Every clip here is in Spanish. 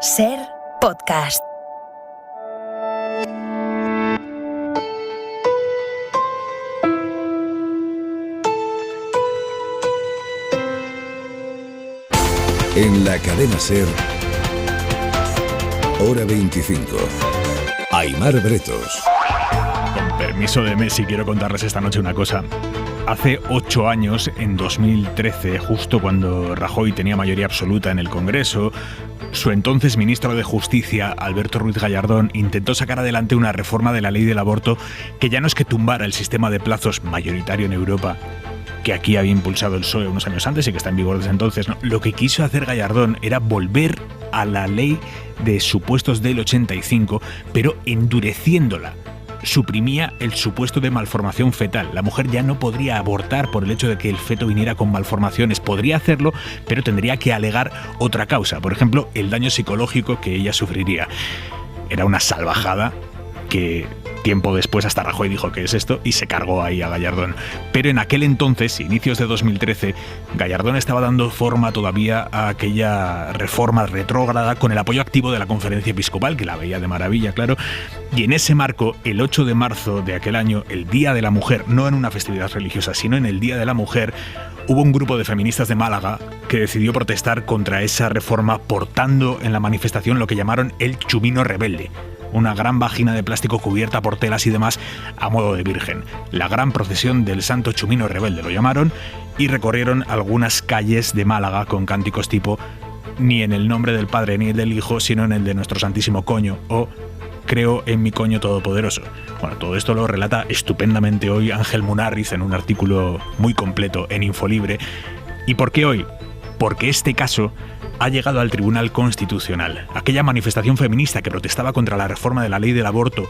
SER Podcast. En la cadena SER, Hora 25. Aimar Bretos. Con permiso de Messi, quiero contarles esta noche una cosa. Hace 8 años, en 2013, justo cuando Rajoy tenía mayoría absoluta en el Congreso, su entonces ministro de Justicia, Alberto Ruiz Gallardón, intentó sacar adelante una reforma de la ley del aborto que ya no es que tumbara el sistema de plazos mayoritario en Europa, que aquí había impulsado el PSOE unos años antes y que está en vigor desde entonces, ¿no? Lo que quiso hacer Gallardón era volver a la ley de supuestos del 85, pero endureciéndola. Suprimía el supuesto de malformación fetal. La mujer ya no podría abortar por el hecho de que el feto viniera con malformaciones. Podría hacerlo, pero tendría que alegar otra causa, por ejemplo, el daño psicológico que ella sufriría. Era una salvajada que tiempo después hasta Rajoy dijo que es esto y se cargó ahí a Gallardón. Pero en aquel entonces, inicios de 2013, Gallardón estaba dando forma todavía a aquella reforma retrógrada con el apoyo activo de la Conferencia Episcopal, que la veía de maravilla, claro. Y en ese marco, el 8 de marzo de aquel año, el Día de la Mujer, no en una festividad religiosa, sino en el Día de la Mujer, hubo un grupo de feministas de Málaga que decidió protestar contra esa reforma portando en la manifestación lo que llamaron el chumino rebelde. Una gran vagina de plástico cubierta por telas y demás a modo de virgen. La gran procesión del Santo Chumino Rebelde lo llamaron y recorrieron algunas calles de Málaga con cánticos tipo ni en el nombre del Padre ni el del Hijo, sino en el de nuestro Santísimo Coño o creo en mi coño todopoderoso. Bueno, todo esto lo relata estupendamente hoy Ángel Munarriz en un artículo muy completo en Infolibre. ¿Y por qué hoy? Porque este caso ha llegado al Tribunal Constitucional. Aquella manifestación feminista que protestaba contra la reforma de la ley del aborto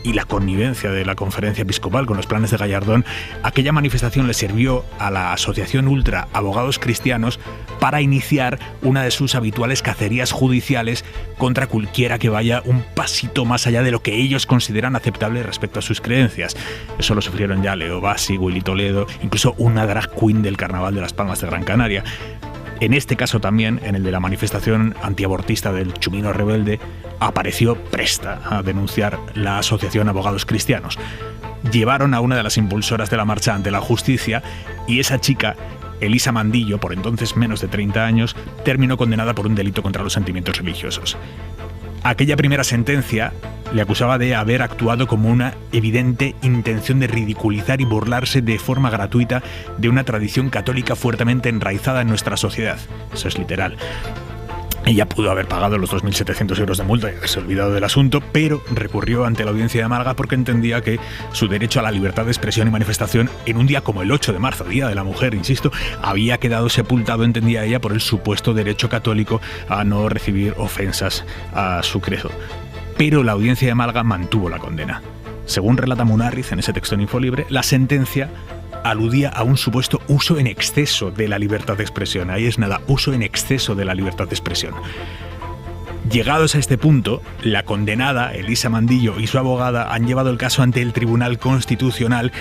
y la connivencia de la Conferencia Episcopal con los planes de Gallardón, aquella manifestación le sirvió a la Asociación Ultra Abogados Cristianos para iniciar una de sus habituales cacerías judiciales contra cualquiera que vaya un pasito más allá de lo que ellos consideran aceptable respecto a sus creencias. Eso lo sufrieron ya Leo Bassi, Willy Toledo, incluso una drag queen del Carnaval de las Palmas de Gran Canaria. En este caso también, en el de la manifestación antiabortista del Chumino Rebelde, apareció presta a denunciar la Asociación Abogados Cristianos. Llevaron a una de las impulsoras de la marcha ante la justicia y esa chica, Elisa Mandillo, por entonces menos de 30 años, terminó condenada por un delito contra los sentimientos religiosos. Aquella primera sentencia le acusaba de haber actuado como una evidente intención de ridiculizar y burlarse de forma gratuita de una tradición católica fuertemente enraizada en nuestra sociedad. Eso es literal. Ella pudo haber pagado los 2.700 euros de multa y haberse olvidado del asunto, pero recurrió ante la audiencia de Málaga porque entendía que su derecho a la libertad de expresión y manifestación en un día como el 8 de marzo, Día de la Mujer, insisto, había quedado sepultado, entendía ella, por el supuesto derecho católico a no recibir ofensas a su credo. Pero la audiencia de Málaga mantuvo la condena. Según relata Munarriz en ese texto en Infolibre, la sentencia aludía a un supuesto uso en exceso de la libertad de expresión. Ahí es nada, uso en exceso de la libertad de expresión. Llegados a este punto, la condenada, Elisa Mandillo, y su abogada han llevado el caso ante el Tribunal Constitucional,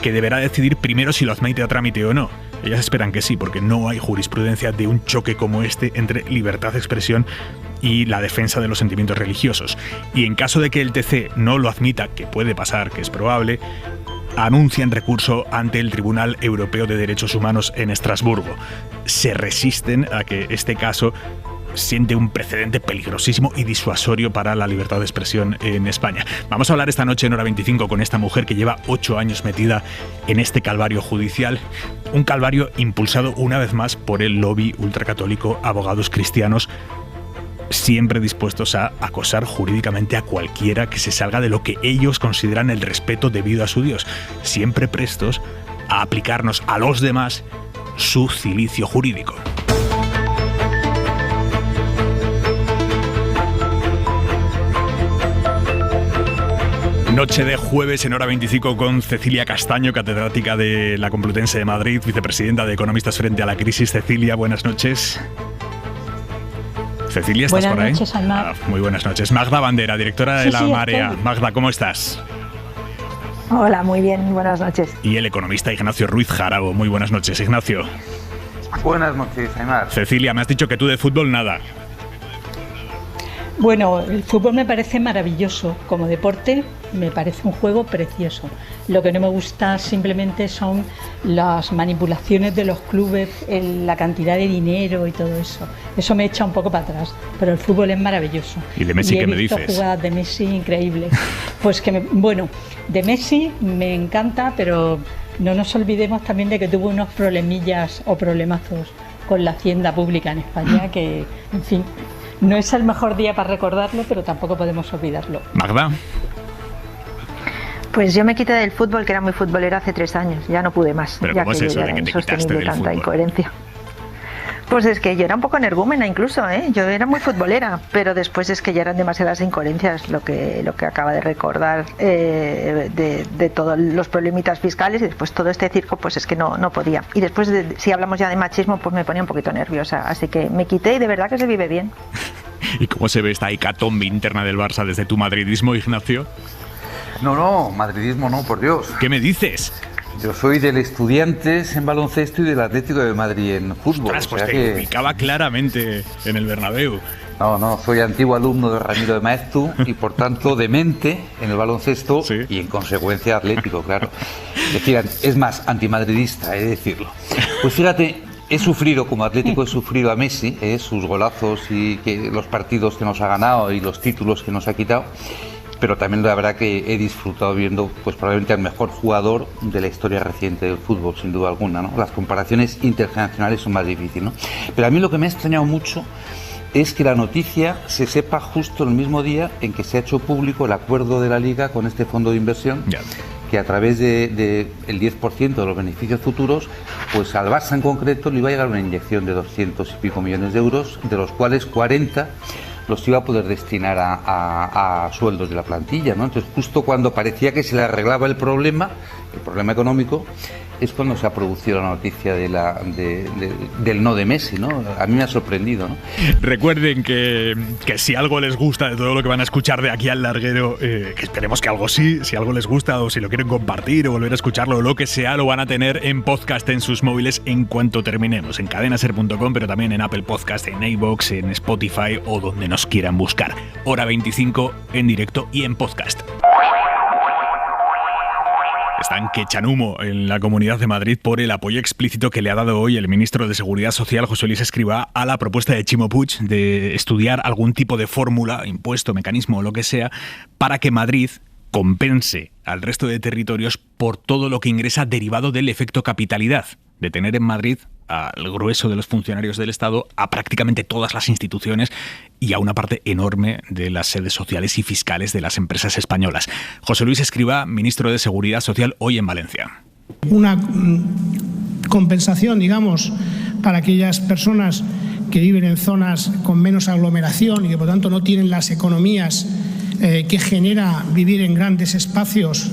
que deberá decidir primero si lo admite a trámite o no. Ellas esperan que sí, porque no hay jurisprudencia de un choque como este entre libertad de expresión y la defensa de los sentimientos religiosos. Y en caso de que el TC no lo admita, que puede pasar, que es probable, anuncian recurso ante el Tribunal Europeo de Derechos Humanos en Estrasburgo. Se resisten a que este caso siente un precedente peligrosísimo y disuasorio para la libertad de expresión en España. Vamos a hablar esta noche en Hora 25 con esta mujer que lleva 8 años metida en este calvario judicial, un calvario impulsado una vez más por el lobby ultracatólico Abogados Cristianos, siempre dispuestos a acosar jurídicamente a cualquiera que se salga de lo que ellos consideran el respeto debido a su Dios, siempre prestos a aplicarnos a los demás su cilicio jurídico. Noche de jueves en Hora 25 con Cecilia Castaño, catedrática de la Complutense de Madrid, vicepresidenta de Economistas frente a la crisis. Cecilia, buenas noches. Cecilia, ¿estás por ahí? Buenas noches, Aimar. Muy buenas noches. Magda Bandera, directora de La Marea. Estoy. Magda, ¿cómo estás? Hola, muy bien, buenas noches. Y el economista Ignacio Ruiz Jarabo. Muy buenas noches, Ignacio. Buenas noches, Aimar. Cecilia, me has dicho que tú de fútbol nada. Bueno, el fútbol me parece maravilloso. Como deporte me parece un juego precioso. Lo que no me gusta simplemente son las manipulaciones de los clubes, la cantidad de dinero y todo eso. Eso me echa un poco para atrás. Pero el fútbol es maravilloso. ¿Y de Messi qué me dices? He visto jugadas de Messi increíbles. Pues bueno, de Messi me encanta, pero no nos olvidemos también de que tuvo unos problemillas o problemazos con la hacienda pública en España que, en fin... No es el mejor día para recordarlo, pero tampoco podemos olvidarlo. Magda. Pues yo me quité del fútbol, que era muy futbolera hace 3 años. Ya no pude más. ¿Pero ya cómo es eso de que te quitaste del tanta fútbol? Incoherencia. Pues es que yo era un poco energúmena incluso, ¿eh? Yo era muy futbolera, pero después es que ya eran demasiadas incoherencias lo que acaba de recordar de todos los problemitas fiscales, y después todo este circo, pues es que no podía. Y después, si hablamos ya de machismo, pues me ponía un poquito nerviosa, así que me quité y de verdad que se vive bien. ¿Y cómo se ve esta hecatombe interna del Barça desde tu madridismo, Ignacio? No, madridismo no, por Dios. ¿Qué me dices? Yo soy del Estudiantes en baloncesto y del Atlético de Madrid en fútbol. Ostras, pues te ubicaba claramente en el Bernabéu. No, soy antiguo alumno de Ramiro de Maeztu y por tanto demente en el baloncesto, sí. Y en consecuencia atlético, claro. Es decir, es más, antimadridista, he de decirlo. Pues fíjate, he sufrido como atlético, he sufrido a Messi, sus golazos y los partidos que nos ha ganado y los títulos que nos ha quitado. Pero también la verdad que he disfrutado viendo pues probablemente al mejor jugador de la historia reciente del fútbol, sin duda alguna, ¿no? Las comparaciones intergeneracionales son más difíciles, ¿no? Pero a mí lo que me ha extrañado mucho es que la noticia se sepa justo el mismo día en que se ha hecho público el acuerdo de la Liga con este fondo de inversión, que a través del 10% de los beneficios futuros, pues al Barça en concreto le iba a llegar una inyección de 200 y pico millones de euros, de los cuales 40 los iba a poder destinar a sueldos de la plantilla, ¿no? Entonces, justo cuando parecía que se le arreglaba el problema económico, es cuando se ha producido la noticia del no de Messi, ¿no? A mí me ha sorprendido, ¿no? Recuerden que si algo les gusta de todo lo que van a escuchar de aquí al larguero, que esperemos que algo sí, si algo les gusta o si lo quieren compartir o volver a escucharlo o lo que sea, lo van a tener en podcast en sus móviles en cuanto terminemos, en cadenaser.com, pero también en Apple Podcast, en iVoox, en Spotify o donde nos quieran buscar. Hora 25 en directo y en podcast. Están que echan humo en la Comunidad de Madrid por el apoyo explícito que le ha dado hoy el ministro de Seguridad Social, José Luis Escrivá, a la propuesta de Chimo Puig de estudiar algún tipo de fórmula, impuesto, mecanismo o lo que sea, para que Madrid compense al resto de territorios por todo lo que ingresa derivado del efecto capitalidad, de tener en Madrid al grueso de los funcionarios del Estado, a prácticamente todas las instituciones y a una parte enorme de las sedes sociales y fiscales de las empresas españolas. José Luis Escrivá, ministro de Seguridad Social, hoy en Valencia. Una compensación, digamos, para aquellas personas que viven en zonas con menos aglomeración y que por tanto no tienen las economías que genera vivir en grandes espacios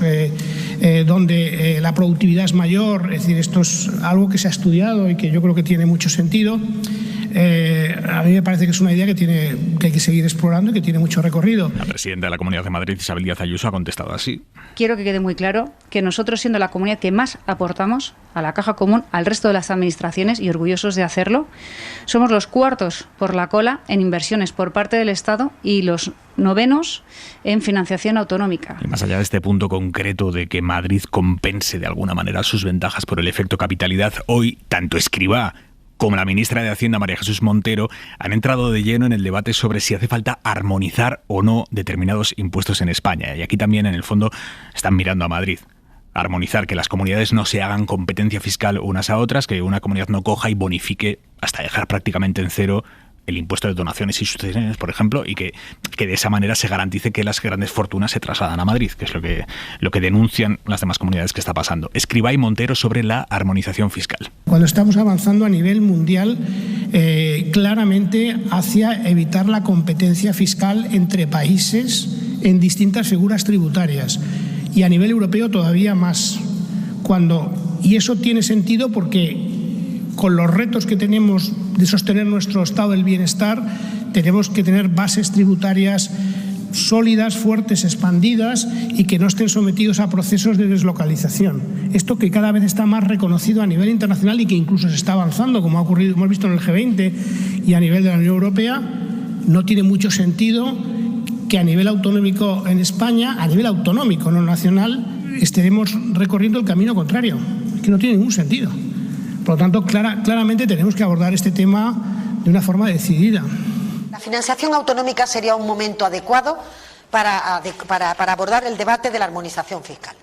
donde la productividad es mayor. Es decir, esto es algo que se ha estudiado y que yo creo que tiene mucho sentido. A mí me parece que es una idea que hay que seguir explorando y que tiene mucho recorrido. La presidenta de la Comunidad de Madrid, Isabel Díaz Ayuso, ha contestado así. Quiero que quede muy claro que nosotros, siendo la comunidad que más aportamos a la caja común, al resto de las administraciones, y orgullosos de hacerlo, somos los cuartos por la cola en inversiones por parte del Estado y los novenos en financiación autonómica. Y más allá de este punto concreto de que Madrid compense de alguna manera sus ventajas por el efecto capitalidad, hoy tanto Escrivá como la ministra de Hacienda, María Jesús Montero, han entrado de lleno en el debate sobre si hace falta armonizar o no determinados impuestos en España. Y aquí también, en el fondo, están mirando a Madrid. Armonizar, que las comunidades no se hagan competencia fiscal unas a otras, que una comunidad no coja y bonifique hasta dejar prácticamente en cero el impuesto de donaciones y sucesiones, por ejemplo, y que de esa manera se garantice que las grandes fortunas se trasladan a Madrid, que es lo que denuncian las demás comunidades que está pasando. Escrivá y Montero sobre la armonización fiscal. Cuando estamos avanzando a nivel mundial claramente hacia evitar la competencia fiscal entre países en distintas figuras tributarias, y a nivel europeo todavía más. Y eso tiene sentido porque con los retos que tenemos de sostener nuestro estado del bienestar, tenemos que tener bases tributarias sólidas, fuertes, expandidas y que no estén sometidos a procesos de deslocalización. Esto que cada vez está más reconocido a nivel internacional y que incluso se está avanzando, como ha ocurrido, hemos visto en el G20 y a nivel de la Unión Europea, no tiene mucho sentido que a nivel autonómico en España, a nivel autonómico, no nacional, estaremos recorriendo el camino contrario. Es que no tiene ningún sentido. Por lo tanto, claramente tenemos que abordar este tema de una forma decidida. La financiación autonómica sería un momento adecuado para abordar el debate de la armonización fiscal,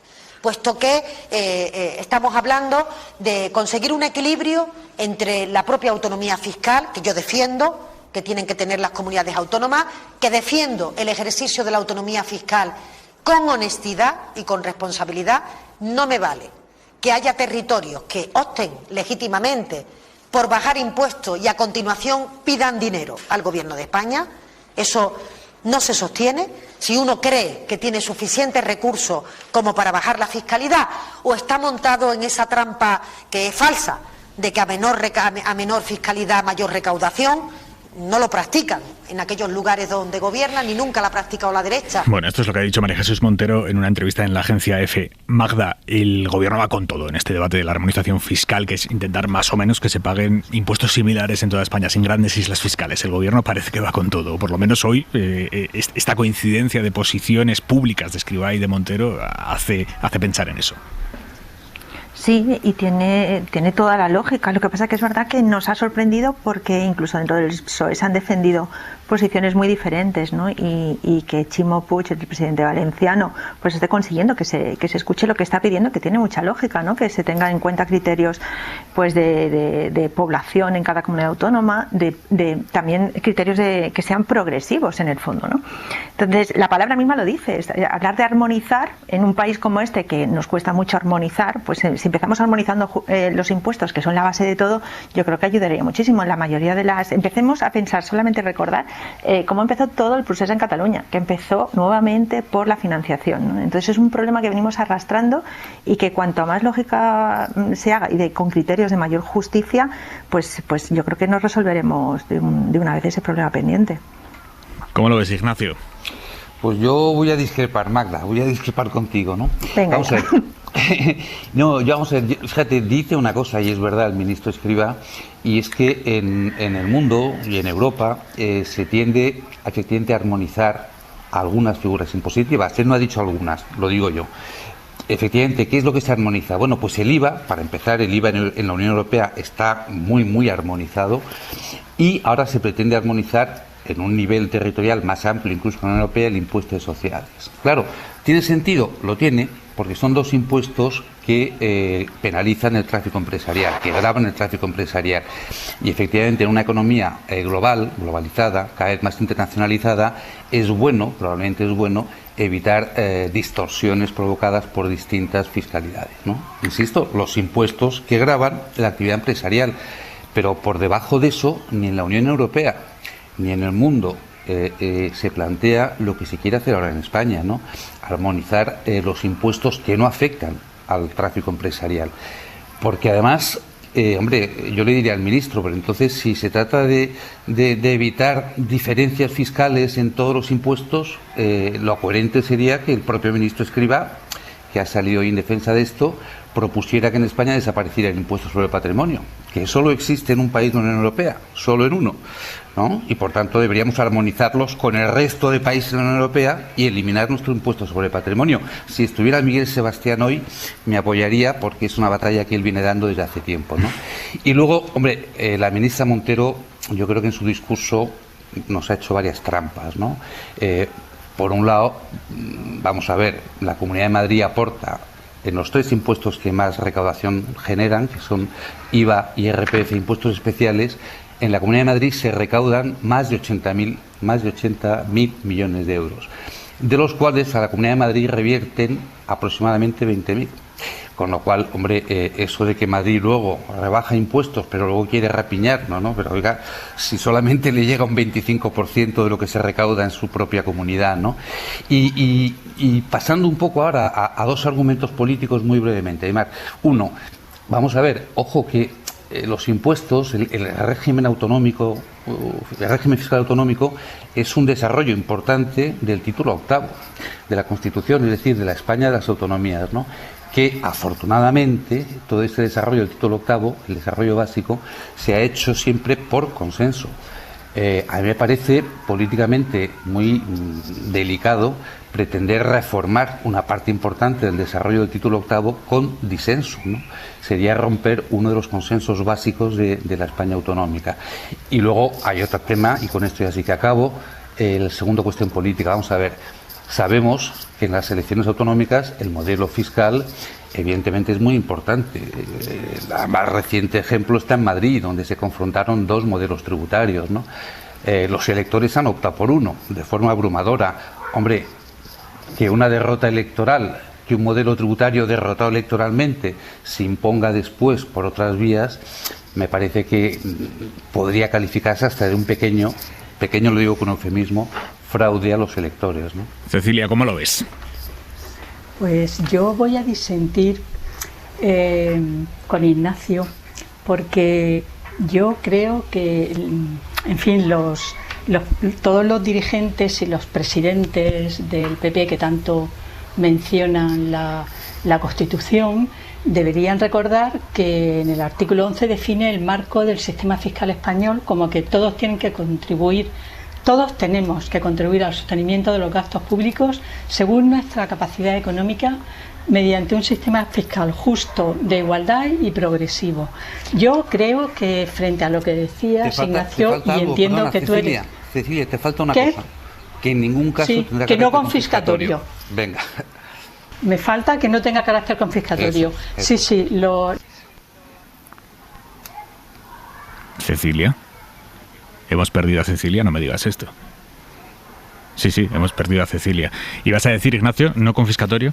puesto que estamos hablando de conseguir un equilibrio entre la propia autonomía fiscal, que yo defiendo, que tienen que tener las comunidades autónomas, que defiendo el ejercicio de la autonomía fiscal con honestidad y con responsabilidad. No me vale que haya territorios que opten legítimamente por bajar impuestos y a continuación pidan dinero al Gobierno de España. Eso no se sostiene. Si uno cree que tiene suficientes recursos como para bajar la fiscalidad, o está montado en esa trampa que es falsa, de que a menor fiscalidad mayor recaudación, no lo practican en aquellos lugares donde gobiernan y nunca la ha practicado la derecha. Bueno, esto es lo que ha dicho María Jesús Montero en una entrevista en la agencia EFE. Magda, el gobierno va con todo en este debate de la armonización fiscal, que es intentar más o menos que se paguen impuestos similares en toda España, sin grandes islas fiscales. El gobierno parece que va con todo. Por lo menos hoy, esta coincidencia de posiciones públicas de Escrivá y de Montero hace pensar en eso. Sí, y tiene toda la lógica. Lo que pasa es que es verdad que nos ha sorprendido porque incluso dentro del PSOE se han defendido posiciones muy diferentes, ¿no? Y que Ximo Puig, el presidente valenciano, pues esté consiguiendo que se escuche lo que está pidiendo, que tiene mucha lógica, ¿no? Que se tenga en cuenta criterios pues de población en cada comunidad autónoma, también criterios que sean progresivos en el fondo, ¿no? Entonces, la palabra misma lo dice, hablar de armonizar en un país como este, que nos cuesta mucho armonizar, pues si empezamos armonizando los impuestos, que son la base de todo, yo creo que ayudaría muchísimo. En la mayoría de empecemos a pensar, solamente recordar cómo empezó todo el proceso en Cataluña, que empezó nuevamente por la financiación, ¿no? Entonces es un problema que venimos arrastrando y que cuanto más lógica se haga y con criterios de mayor justicia, pues yo creo que nos resolveremos de una vez ese problema pendiente. ¿Cómo lo ves, Ignacio? Pues yo voy a discrepar, Magda, voy a discrepar contigo, ¿no? Venga. Vamos a ver. Vamos a ver, fíjate, dice una cosa, y es verdad, el ministro Escrivá, y es que en el mundo y en Europa se tiende efectivamente a armonizar algunas figuras impositivas. Él no ha dicho algunas, lo digo yo. Efectivamente, ¿qué es lo que se armoniza? Bueno, pues el IVA, para empezar, el IVA en la Unión Europea está muy, muy armonizado, y ahora se pretende armonizar en un nivel territorial más amplio, incluso en la Unión Europea, el impuesto de sociedades. Claro, ¿tiene sentido? Lo tiene, porque son dos impuestos que penalizan el tráfico empresarial, que gravan el tráfico empresarial. Y efectivamente, en una economía globalizada, cada vez más internacionalizada, es bueno, probablemente es bueno, evitar distorsiones provocadas por distintas fiscalidades, ¿no? Insisto, los impuestos que gravan la actividad empresarial, pero por debajo de eso, ni en la Unión Europea ni en el mundo se plantea lo que se quiere hacer ahora en España, ¿no? Armonizar los impuestos que no afectan al tráfico empresarial. Porque además, yo le diría al ministro, pero entonces si se trata de evitar diferencias fiscales en todos los impuestos, lo coherente sería que el propio ministro Escrivá, que ha salido hoy en defensa de esto, propusiera que en España desapareciera el impuesto sobre el patrimonio, que solo existe en un país de la Unión Europea, solo en uno, ¿no? Y por tanto deberíamos armonizarlos con el resto de países de la Unión Europea y eliminar nuestro impuesto sobre el patrimonio. Si estuviera Miguel Sebastián hoy, me apoyaría, porque es una batalla que él viene dando desde hace tiempo, ¿no? Y luego, la ministra Montero, yo creo que en su discurso nos ha hecho varias trampas, ¿no? Por un lado, vamos a ver, la Comunidad de Madrid aporta en los tres impuestos que más recaudación generan, que son IVA, IRPF e impuestos especiales. En la Comunidad de Madrid se recaudan más de 80.000 millones de euros, de los cuales a la Comunidad de Madrid revierten aproximadamente 20.000. Con lo cual, eso de que Madrid luego rebaja impuestos, pero luego quiere rapiñarnos, ¿no? Pero oiga, si solamente le llega un 25% de lo que se recauda en su propia comunidad, ¿no? Y pasando un poco ahora a dos argumentos políticos muy brevemente. Aymar, uno, vamos a ver, ojo que los impuestos, el régimen autonómico, el régimen fiscal autonómico es un desarrollo importante del título octavo de la Constitución, es decir, de la España de las autonomías, ¿no? Que afortunadamente todo este desarrollo del título octavo, el desarrollo básico, se ha hecho siempre por consenso. A mí me parece políticamente muy delicado pretender reformar una parte importante del desarrollo del título octavo con disenso, ¿no? Sería romper uno de los consensos básicos de la España autonómica. Y luego hay otro tema, y con esto ya sí que acabo, el segundo cuestión política. Vamos a ver, sabemos que en las elecciones autonómicas el modelo fiscal evidentemente es muy importante. El más reciente ejemplo está en Madrid, donde se confrontaron dos modelos tributarios, ¿no? Los electores han optado por uno, de forma abrumadora. Hombre, que una derrota electoral, que un modelo tributario derrotado electoralmente se imponga después por otras vías, me parece que podría calificarse hasta de un pequeño lo digo con eufemismo, fraude a los electores, ¿no? Cecilia, ¿cómo lo ves? Pues yo voy a disentir con Ignacio, porque yo creo que, en fin, todos los dirigentes y los presidentes del PP que tanto mencionan la Constitución deberían recordar que en el artículo 11 define el marco del sistema fiscal español como que todos tienen que contribuir. Todos tenemos que contribuir al sostenimiento de los gastos públicos según nuestra capacidad económica mediante un sistema fiscal justo, de igualdad y progresivo. Yo creo que frente a lo que decías, Ignacio, y entiendo que tú eres... Cecilia, te falta una cosa. Que en ningún caso tendrá que no confiscatorio. Venga. Me falta que no tenga carácter confiscatorio. Eso. Sí, Cecilia. Hemos perdido a Cecilia, no me digas esto. Sí, hemos perdido a Cecilia. ¿Ibas a decir, Ignacio, no confiscatorio?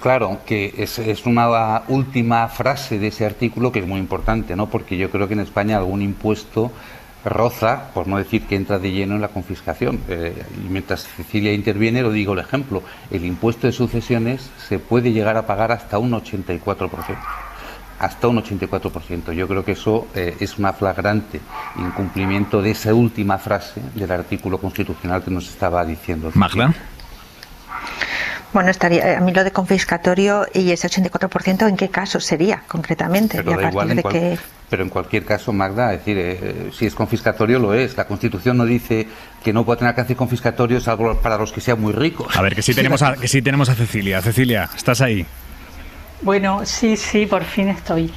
Claro, que es una última frase de ese artículo que es muy importante, ¿no? Porque yo creo que en España algún impuesto roza, por no decir que entra de lleno en la confiscación. Y mientras Cecilia interviene, lo digo el ejemplo, el impuesto de sucesiones se puede llegar a pagar hasta un 84%. Hasta un 84%. Yo creo que eso es una flagrante incumplimiento de esa última frase del artículo constitucional que nos estaba diciendo. Magda. Bueno, estaría a mí lo de confiscatorio y ese 84%, ¿en qué caso sería concretamente? Pero da igual, pero en cualquier caso, Magda, es decir, si es confiscatorio, lo es. La Constitución no dice que no pueda tener alcance confiscatorio salvo para los que sean muy ricos. A ver, que sí tenemos a Cecilia. Cecilia, ¿estás ahí? Bueno, sí, por fin estoy.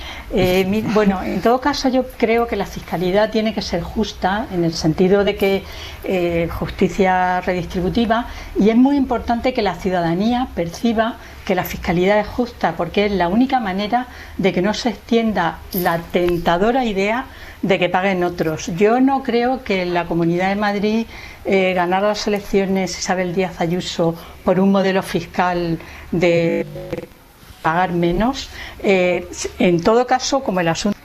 Bueno, en todo caso yo creo que la fiscalidad tiene que ser justa en el sentido de que justicia redistributiva, y es muy importante que la ciudadanía perciba que la fiscalidad es justa, porque es la única manera de que no se extienda la tentadora idea de que paguen otros. Yo no creo que en la Comunidad de Madrid ganara las elecciones Isabel Díaz Ayuso por un modelo fiscal de pagar menos. En todo caso, como el asunto...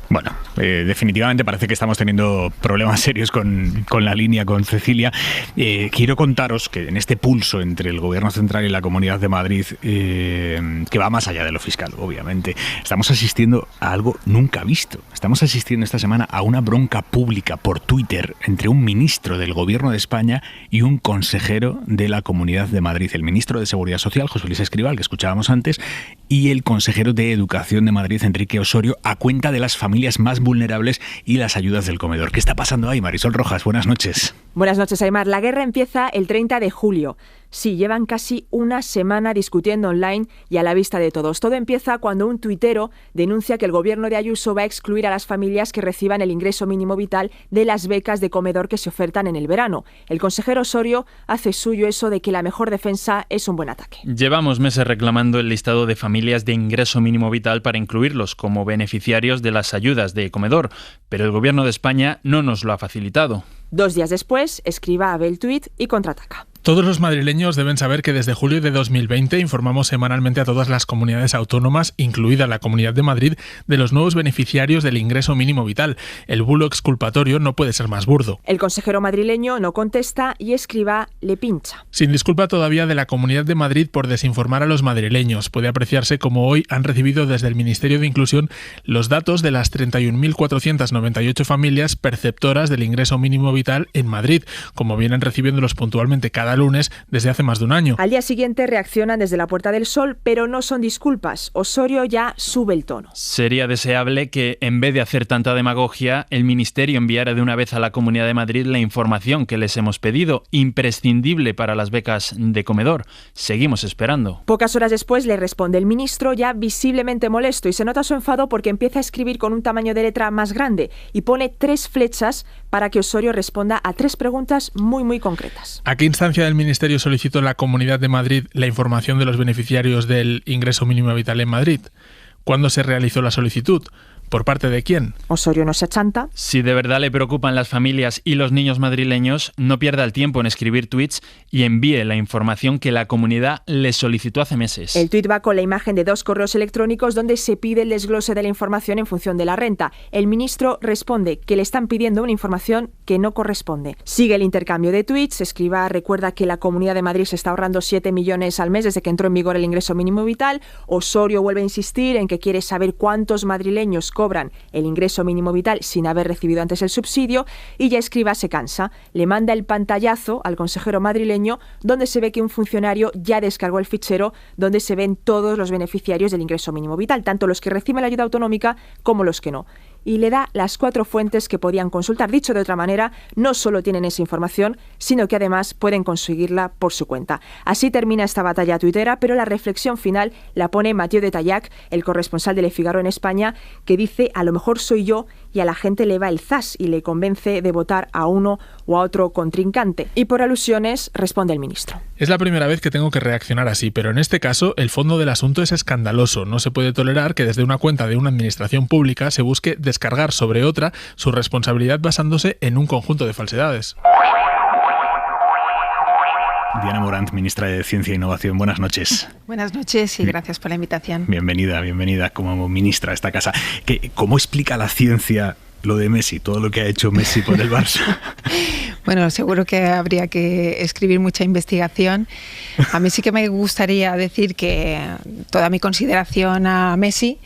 Bueno, definitivamente parece que estamos teniendo problemas serios con la línea con Cecilia. Quiero contaros que en este pulso entre el Gobierno Central y la Comunidad de Madrid, que va más allá de lo fiscal, obviamente, estamos asistiendo a algo nunca visto. Estamos asistiendo esta semana a una bronca pública por Twitter entre un ministro del Gobierno de España y un consejero de la Comunidad de Madrid. El ministro de Seguridad Social, José Luis Escrivá, que escuchábamos antes, y el consejero de Educación de Madrid, Enrique Osorio, a cuenta de las familias más vulnerables y las ayudas del comedor. ¿Qué está pasando ahí, Marisol Rojas? Buenas noches. Buenas noches, Aimar. La guerra empieza el 30 de julio. Sí, llevan casi una semana discutiendo online y a la vista de todos. Todo empieza cuando un tuitero denuncia que el gobierno de Ayuso va a excluir a las familias que reciban el ingreso mínimo vital de las becas de comedor que se ofertan en el verano. El consejero Osorio hace suyo eso de que la mejor defensa es un buen ataque. Llevamos meses reclamando el listado de familias de ingreso mínimo vital para incluirlos como beneficiarios de las ayudas de comedor, pero el gobierno de España no nos lo ha facilitado. 2 días después, Escrivá ve el tuit y contraataca. Todos los madrileños deben saber que desde julio de 2020 informamos semanalmente a todas las comunidades autónomas, incluida la Comunidad de Madrid, de los nuevos beneficiarios del ingreso mínimo vital. El bulo exculpatorio no puede ser más burdo. El consejero madrileño no contesta y Escrivá le pincha. Sin disculpa todavía de la Comunidad de Madrid por desinformar a los madrileños. Puede apreciarse como hoy han recibido desde el Ministerio de Inclusión los datos de las 31.498 familias perceptoras del ingreso mínimo vital en Madrid, como vienen recibiéndolos puntualmente cada lunes desde hace más de un año. Al día siguiente reaccionan desde la Puerta del Sol, pero no son disculpas. Osorio ya sube el tono. Sería deseable que, en vez de hacer tanta demagogia, el Ministerio enviara de una vez a la Comunidad de Madrid la información que les hemos pedido, imprescindible para las becas de comedor. Seguimos esperando. Pocas horas después le responde el ministro, ya visiblemente molesto, y se nota su enfado porque empieza a escribir con un tamaño de letra más grande y pone 3 flechas para que Osorio responda a 3 preguntas muy concretas. ¿A qué instancia del Ministerio solicitó la Comunidad de Madrid la información de los beneficiarios del ingreso mínimo vital en Madrid? ¿Cuándo se realizó la solicitud? ¿Por parte de quién? Osorio no se achanta. Si de verdad le preocupan las familias y los niños madrileños, no pierda el tiempo en escribir tuits y envíe la información que la comunidad le solicitó hace meses. El tuit va con la imagen de 2 correos electrónicos donde se pide el desglose de la información en función de la renta. El ministro responde que le están pidiendo una información que no corresponde. Sigue el intercambio de tuits. Escrivá recuerda que la Comunidad de Madrid se está ahorrando 7 millones al mes desde que entró en vigor el ingreso mínimo vital. Osorio vuelve a insistir en que quiere saber cuántos madrileños cobran el ingreso mínimo vital sin haber recibido antes el subsidio, y ya Escrivá se cansa. Le manda el pantallazo al consejero madrileño donde se ve que un funcionario ya descargó el fichero donde se ven todos los beneficiarios del ingreso mínimo vital, tanto los que reciben la ayuda autonómica como los que no. Y le da las 4 fuentes que podían consultar. Dicho de otra manera, no solo tienen esa información, sino que además pueden conseguirla por su cuenta. Así termina esta batalla tuitera, pero la reflexión final la pone Mathieu de Tallac, el corresponsal de Le Figaro en España, que dice: a lo mejor soy yo, y a la gente le va el zas y le convence de votar a uno o a otro contrincante. Y por alusiones responde el ministro. Es la primera vez que tengo que reaccionar así, pero en este caso el fondo del asunto es escandaloso. No se puede tolerar que desde una cuenta de una administración pública se busque descargar sobre otra su responsabilidad basándose en un conjunto de falsedades. Diana Morant, ministra de Ciencia e Innovación, buenas noches. Buenas noches y gracias por la invitación. Bienvenida como ministra a esta casa. ¿Cómo explica la ciencia lo de Messi, todo lo que ha hecho Messi por el Barça? Bueno, seguro que habría que escribir mucha investigación. A mí sí que me gustaría decir que toda mi consideración a Messi,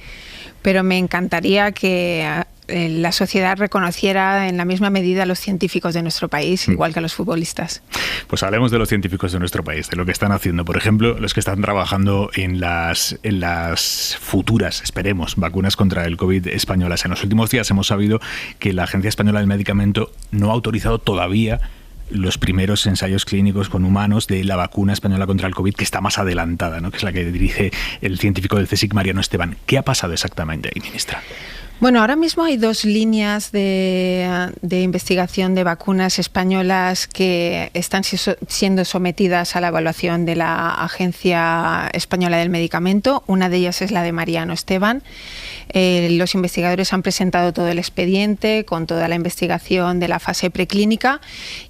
pero me encantaría que la sociedad reconociera en la misma medida a los científicos de nuestro país, igual que a los futbolistas. Pues hablemos de los científicos de nuestro país, de lo que están haciendo. Por ejemplo, los que están trabajando en las futuras, esperemos, vacunas contra el COVID españolas. En los últimos días hemos sabido que la Agencia Española del Medicamento no ha autorizado todavía los primeros ensayos clínicos con humanos de la vacuna española contra el COVID, que está más adelantada, ¿no? Que es la que dirige el científico del CSIC, Mariano Esteban. ¿Qué ha pasado exactamente ahí, ministra? Bueno, ahora mismo hay 2 líneas de investigación de vacunas españolas que están siendo sometidas a la evaluación de la Agencia Española del Medicamento. Una de ellas es la de Mariano Esteban. Los investigadores han presentado todo el expediente con toda la investigación de la fase preclínica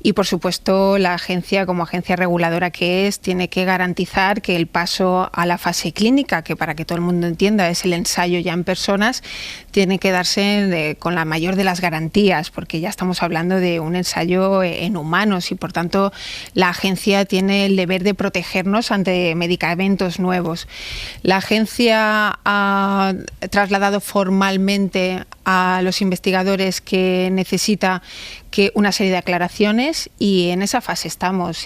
y, por supuesto, la agencia, como agencia reguladora que es, tiene que garantizar que el paso a la fase clínica, que para que todo el mundo entienda es el ensayo ya en personas, tiene que darse con la mayor de las garantías, porque ya estamos hablando de un ensayo en humanos y, por tanto, la agencia tiene el deber de protegernos ante medicamentos nuevos. La agencia ha trasladado formalmente a los investigadores que necesita una serie de aclaraciones y en esa fase estamos.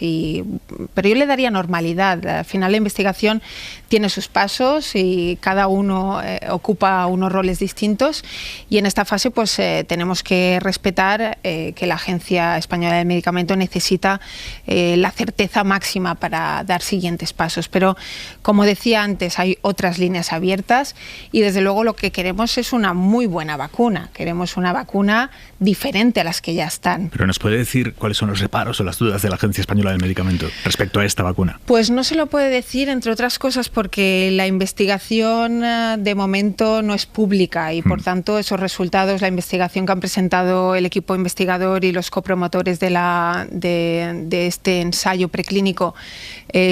Pero yo le daría normalidad. Al final la investigación tiene sus pasos y cada uno ocupa unos roles distintos y en esta fase pues tenemos que respetar que la Agencia Española del Medicamento necesita la certeza máxima para dar siguientes pasos. Pero como decía antes, hay otras líneas abiertas y desde luego lo que queremos es una muy buena vacuna. Queremos una vacuna diferente a las que ya están. ¿Pero nos puede decir cuáles son los reparos o las dudas de la Agencia Española del Medicamento respecto a esta vacuna? Pues no se lo puede decir, entre otras cosas, porque la investigación de momento no es pública y por tanto esos resultados, la investigación que han presentado el equipo investigador y los copromotores de este ensayo preclínico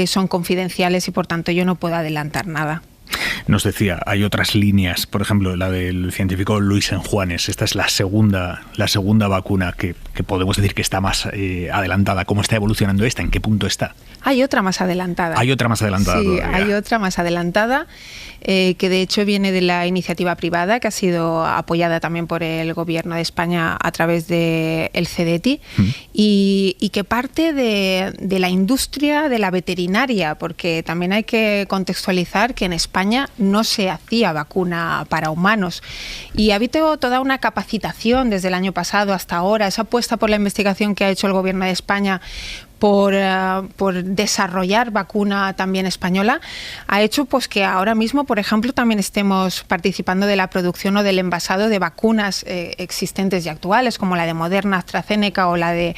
son confidenciales y por tanto yo no puedo adelantar nada. Nos decía, hay otras líneas, por ejemplo, la del científico Luis Enjuanes. Esta es la segunda vacuna que que podemos decir que está más adelantada. ¿Cómo está evolucionando esta? ¿En qué punto está? Hay otra más adelantada. Hay otra más adelantada. Sí, todavía. hay otra más adelantada que de hecho viene de la iniciativa privada, que ha sido apoyada también por el Gobierno de España a través del CDTI y que parte de la industria de la veterinaria, porque también hay que contextualizar que en España no se hacía vacuna para humanos y ha habido toda una capacitación desde el año pasado hasta ahora, esa apuesta por la investigación que ha hecho el Gobierno de España por desarrollar vacuna también española, ha hecho pues que ahora mismo, por ejemplo, también estemos participando de la producción o del envasado de vacunas existentes y actuales, como la de Moderna, AstraZeneca o la de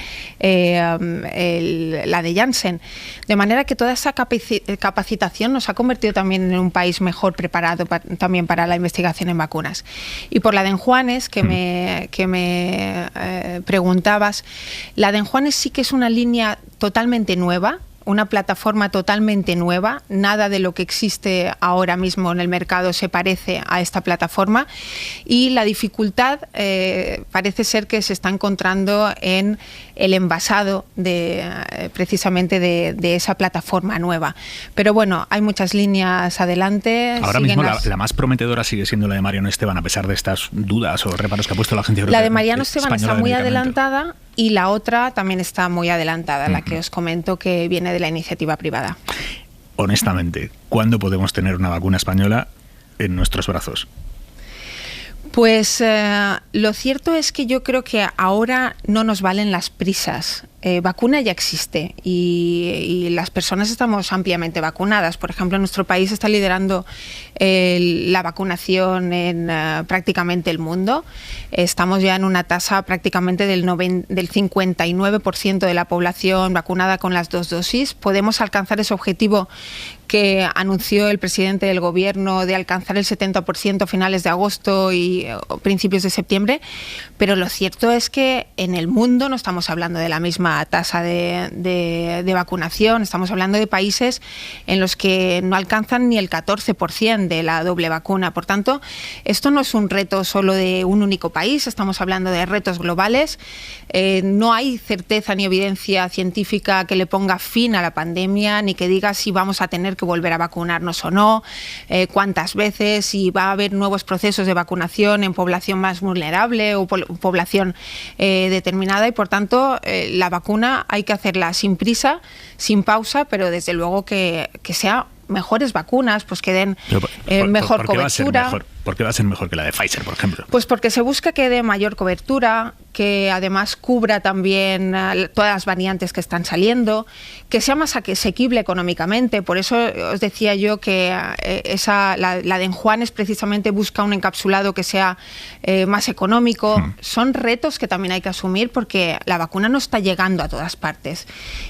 Janssen. De manera que toda esa capacitación nos ha convertido también en un país mejor preparado también para la investigación en vacunas. Y por la de Enjuanes, que me preguntabas, la de Enjuanes sí que es una línea totalmente nueva, una plataforma totalmente nueva, nada de lo que existe ahora mismo en el mercado se parece a esta plataforma y la dificultad parece ser que se está encontrando en el envasado precisamente de esa plataforma nueva. Pero bueno, hay muchas líneas adelante. Ahora mismo la más prometedora sigue siendo la de Mariano Esteban, a pesar de estas dudas o reparos que ha puesto la Agencia Europea. La de Mariano Esteban está muy adelantada. adelantada y la otra también está muy adelantada, la que os comento que viene de la iniciativa privada. Honestamente, ¿cuándo podemos tener una vacuna española en nuestros brazos? Pues lo cierto es que yo creo que ahora no nos valen las prisas. Vacuna ya existe y las personas estamos ampliamente vacunadas. Por ejemplo, nuestro país está liderando la vacunación en prácticamente el mundo. Estamos ya en una tasa prácticamente del 59% de la población vacunada con las 2 dosis. Podemos alcanzar ese objetivo que anunció el presidente del Gobierno de alcanzar el 70% a finales de agosto y principios de septiembre, pero lo cierto es que en el mundo no estamos hablando de la misma tasa de vacunación, estamos hablando de países en los que no alcanzan ni el 14% de la doble vacuna. Por tanto, esto no es un reto solo de un único país, estamos hablando de retos globales. No hay certeza ni evidencia científica que le ponga fin a la pandemia, ni que diga si vamos a tener que volver a vacunarnos o no, cuántas veces, si va a haber nuevos procesos de vacunación en población más vulnerable o población determinada y por tanto la vacuna hay que hacerla sin prisa, sin pausa, pero desde luego que sea mejores vacunas, pues que den mejor cobertura. ¿Por qué va a ser mejor que la de Pfizer, por ejemplo? Pues porque se busca que dé mayor cobertura, que además cubra también todas las variantes que están saliendo, que sea más asequible económicamente. Por eso os decía yo que la de Enjuanes precisamente busca un encapsulado que sea más económico. Son retos que también hay que asumir porque la vacuna no está llegando a todas partes.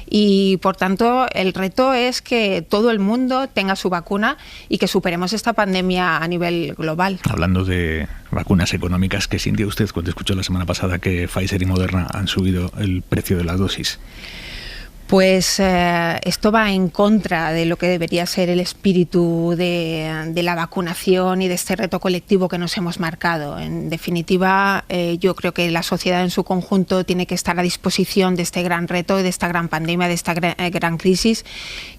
Y por tanto el reto es que todo el mundo tenga su vacuna y que superemos esta pandemia a nivel global. Hablando de vacunas económicas, ¿qué sintió usted cuando escuchó la semana pasada que Pfizer y Moderna han subido el precio de las dosis? Pues esto va en contra de lo que debería ser el espíritu de la vacunación y de este reto colectivo que nos hemos marcado. En definitiva, yo creo que la sociedad en su conjunto tiene que estar a disposición de este gran reto, de esta gran pandemia, de esta gran crisis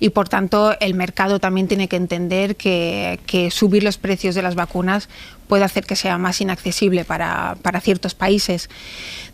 y, por tanto, el mercado también tiene que entender que subir los precios de las vacunas puede hacer que sea más inaccesible para ciertos países.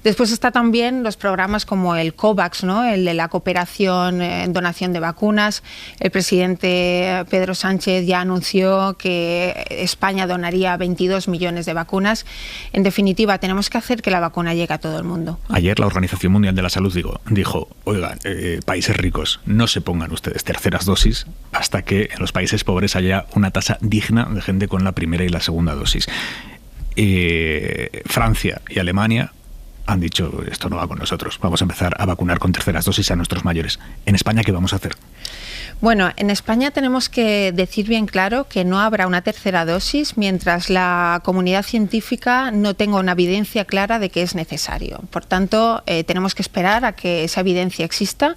Después está también los programas como el COVAX, ¿no? El de la cooperación en donación de vacunas. El presidente Pedro Sánchez ya anunció que España donaría 22 millones de vacunas. En definitiva, tenemos que hacer que la vacuna llegue a todo el mundo. Ayer la Organización Mundial de la Salud dijo, oigan, países ricos, no se pongan ustedes terceras dosis hasta que en los países pobres haya una tasa digna de gente con la primera y la segunda dosis. Francia y Alemania han dicho, esto no va con nosotros, vamos a empezar a vacunar con terceras dosis a nuestros mayores. ¿En España qué vamos a hacer? Bueno, en España tenemos que decir bien claro que no habrá una tercera dosis mientras la comunidad científica no tenga una evidencia clara de que es necesario. Por tanto, tenemos que esperar a que esa evidencia exista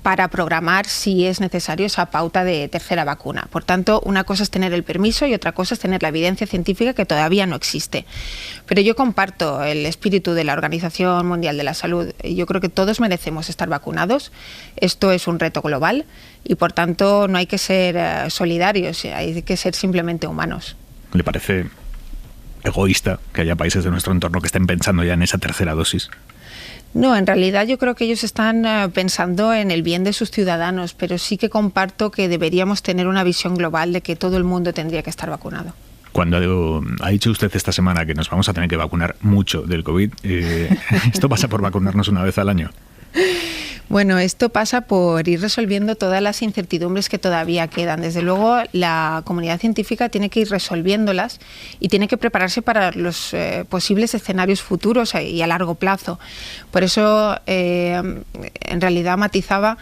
para programar si es necesario esa pauta de tercera vacuna. Por tanto, una cosa es tener el permiso y otra cosa es tener la evidencia científica, que todavía no existe. Pero yo comparto el espíritu de la Organización Mundial de la Salud. Yo creo que todos merecemos estar vacunados. Esto es un reto global y, por tanto, no hay que ser solidarios, hay que ser simplemente humanos. ¿Le parece egoísta que haya países de nuestro entorno que estén pensando ya en esa tercera dosis? No, en realidad yo creo que ellos están pensando en el bien de sus ciudadanos, pero sí que comparto que deberíamos tener una visión global de que todo el mundo tendría que estar vacunado. Cuando ha dicho usted esta semana que nos vamos a tener que vacunar mucho del COVID, ¿esto pasa por vacunarnos una vez al año? Bueno, esto pasa por ir resolviendo todas las incertidumbres que todavía quedan. Desde luego, la comunidad científica tiene que ir resolviéndolas y tiene que prepararse para los posibles escenarios futuros y a largo plazo. Por eso, en realidad, matizaba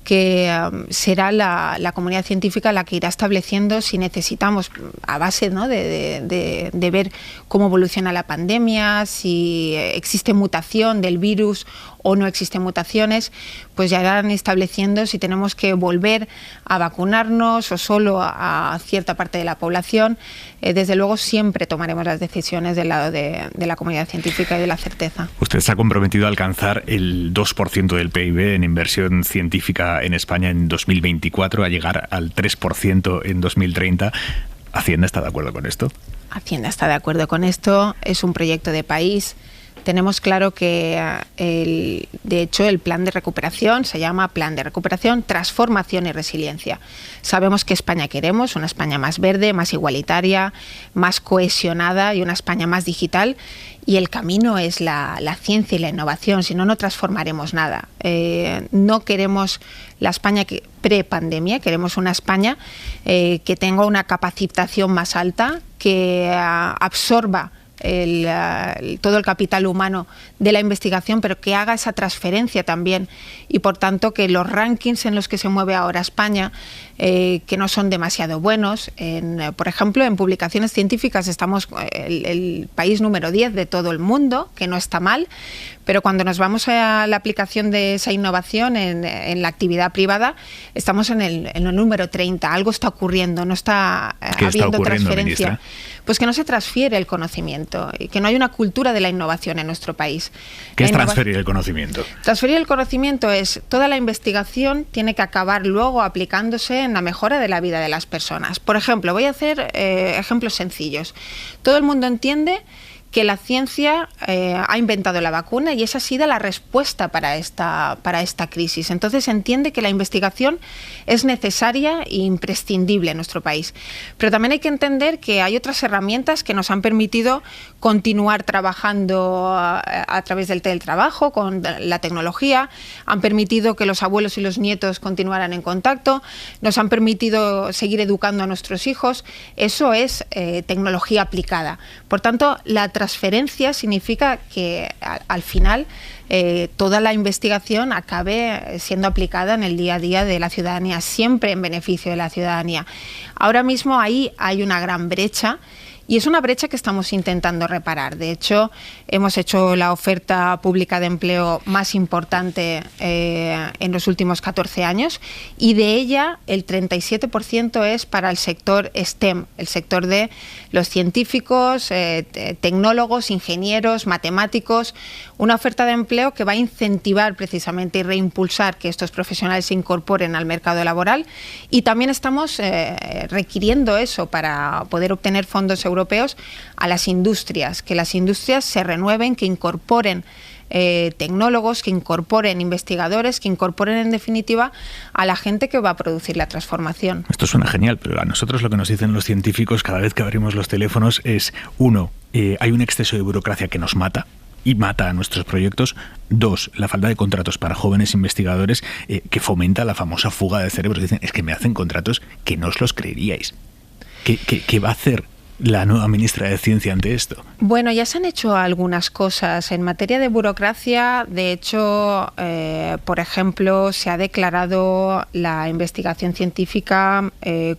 que será la comunidad científica la que irá estableciendo si necesitamos, a base, ¿no?, de ver cómo evoluciona la pandemia, si existe mutación del virus o no existen mutaciones, pues ya irán estableciendo si tenemos que volver a vacunarnos o solo a cierta parte de la población. Desde luego siempre tomaremos las decisiones del lado de la comunidad científica y de la certeza. Usted se ha comprometido a alcanzar el 2% del PIB en inversión científica en España en 2024, a llegar al 3% en 2030. ¿Hacienda está de acuerdo con esto? Hacienda está de acuerdo con esto. Es un proyecto de país. Tenemos claro que, de hecho, el plan de recuperación se llama Plan de Recuperación, Transformación y Resiliencia. Sabemos qué España queremos, una España más verde, más igualitaria, más cohesionada y una España más digital. Y el camino es la ciencia y la innovación, si no, no transformaremos nada. No queremos la España pre-pandemia, queremos una España que tenga una capacitación más alta, que absorba todo el capital humano de la investigación, pero que haga esa transferencia también, y por tanto que los rankings en los que se mueve ahora España, que no son demasiado buenos, por ejemplo, en publicaciones científicas estamos el país número 10 de todo el mundo, que no está mal, pero cuando nos vamos a la aplicación de esa innovación en la actividad privada, estamos en el número 30. Algo está ocurriendo, no está habiendo transferencia. Ministra? Pues que no se transfiere el conocimiento y que no hay una cultura de la innovación en nuestro país. ¿Qué es transferir el conocimiento? Transferir el conocimiento es toda la investigación tiene que acabar luego aplicándose en la mejora de la vida de las personas. Por ejemplo, voy a hacer ejemplos sencillos. Todo el mundo entiende que la ciencia ha inventado la vacuna y esa ha sido la respuesta para esta crisis. Entonces entiende que la investigación es necesaria e imprescindible en nuestro país. Pero también hay que entender que hay otras herramientas que nos han permitido continuar trabajando a través del teletrabajo, con la tecnología, han permitido que los abuelos y los nietos continuaran en contacto, nos han permitido seguir educando a nuestros hijos. Eso es tecnología aplicada. Por tanto, la transferencia significa que al final toda la investigación acabe siendo aplicada en el día a día de la ciudadanía, siempre en beneficio de la ciudadanía. Ahora mismo ahí hay una gran brecha. Y es una brecha que estamos intentando reparar. De hecho, hemos hecho la oferta pública de empleo más importante en los últimos 14 años y de ella el 37% es para el sector STEM, el sector de los científicos, tecnólogos, ingenieros, matemáticos, una oferta de empleo que va a incentivar precisamente y reimpulsar que estos profesionales se incorporen al mercado laboral, y también estamos requiriendo eso para poder obtener fondos europeos a las industrias, que las industrias se renueven, que incorporen tecnólogos, que incorporen investigadores, que incorporen en definitiva a la gente que va a producir la transformación. Esto suena genial, pero a nosotros lo que nos dicen los científicos cada vez que abrimos los teléfonos es, 1, hay un exceso de burocracia que nos mata y mata a nuestros proyectos. 2, la falta de contratos para jóvenes investigadores que fomenta la famosa fuga de cerebros. Dicen, es que me hacen contratos que no os los creeríais. ¿Qué va a hacer la nueva ministra de Ciencia ante esto? Bueno, ya se han hecho algunas cosas. En materia de burocracia, de hecho, por ejemplo, se ha declarado la investigación científica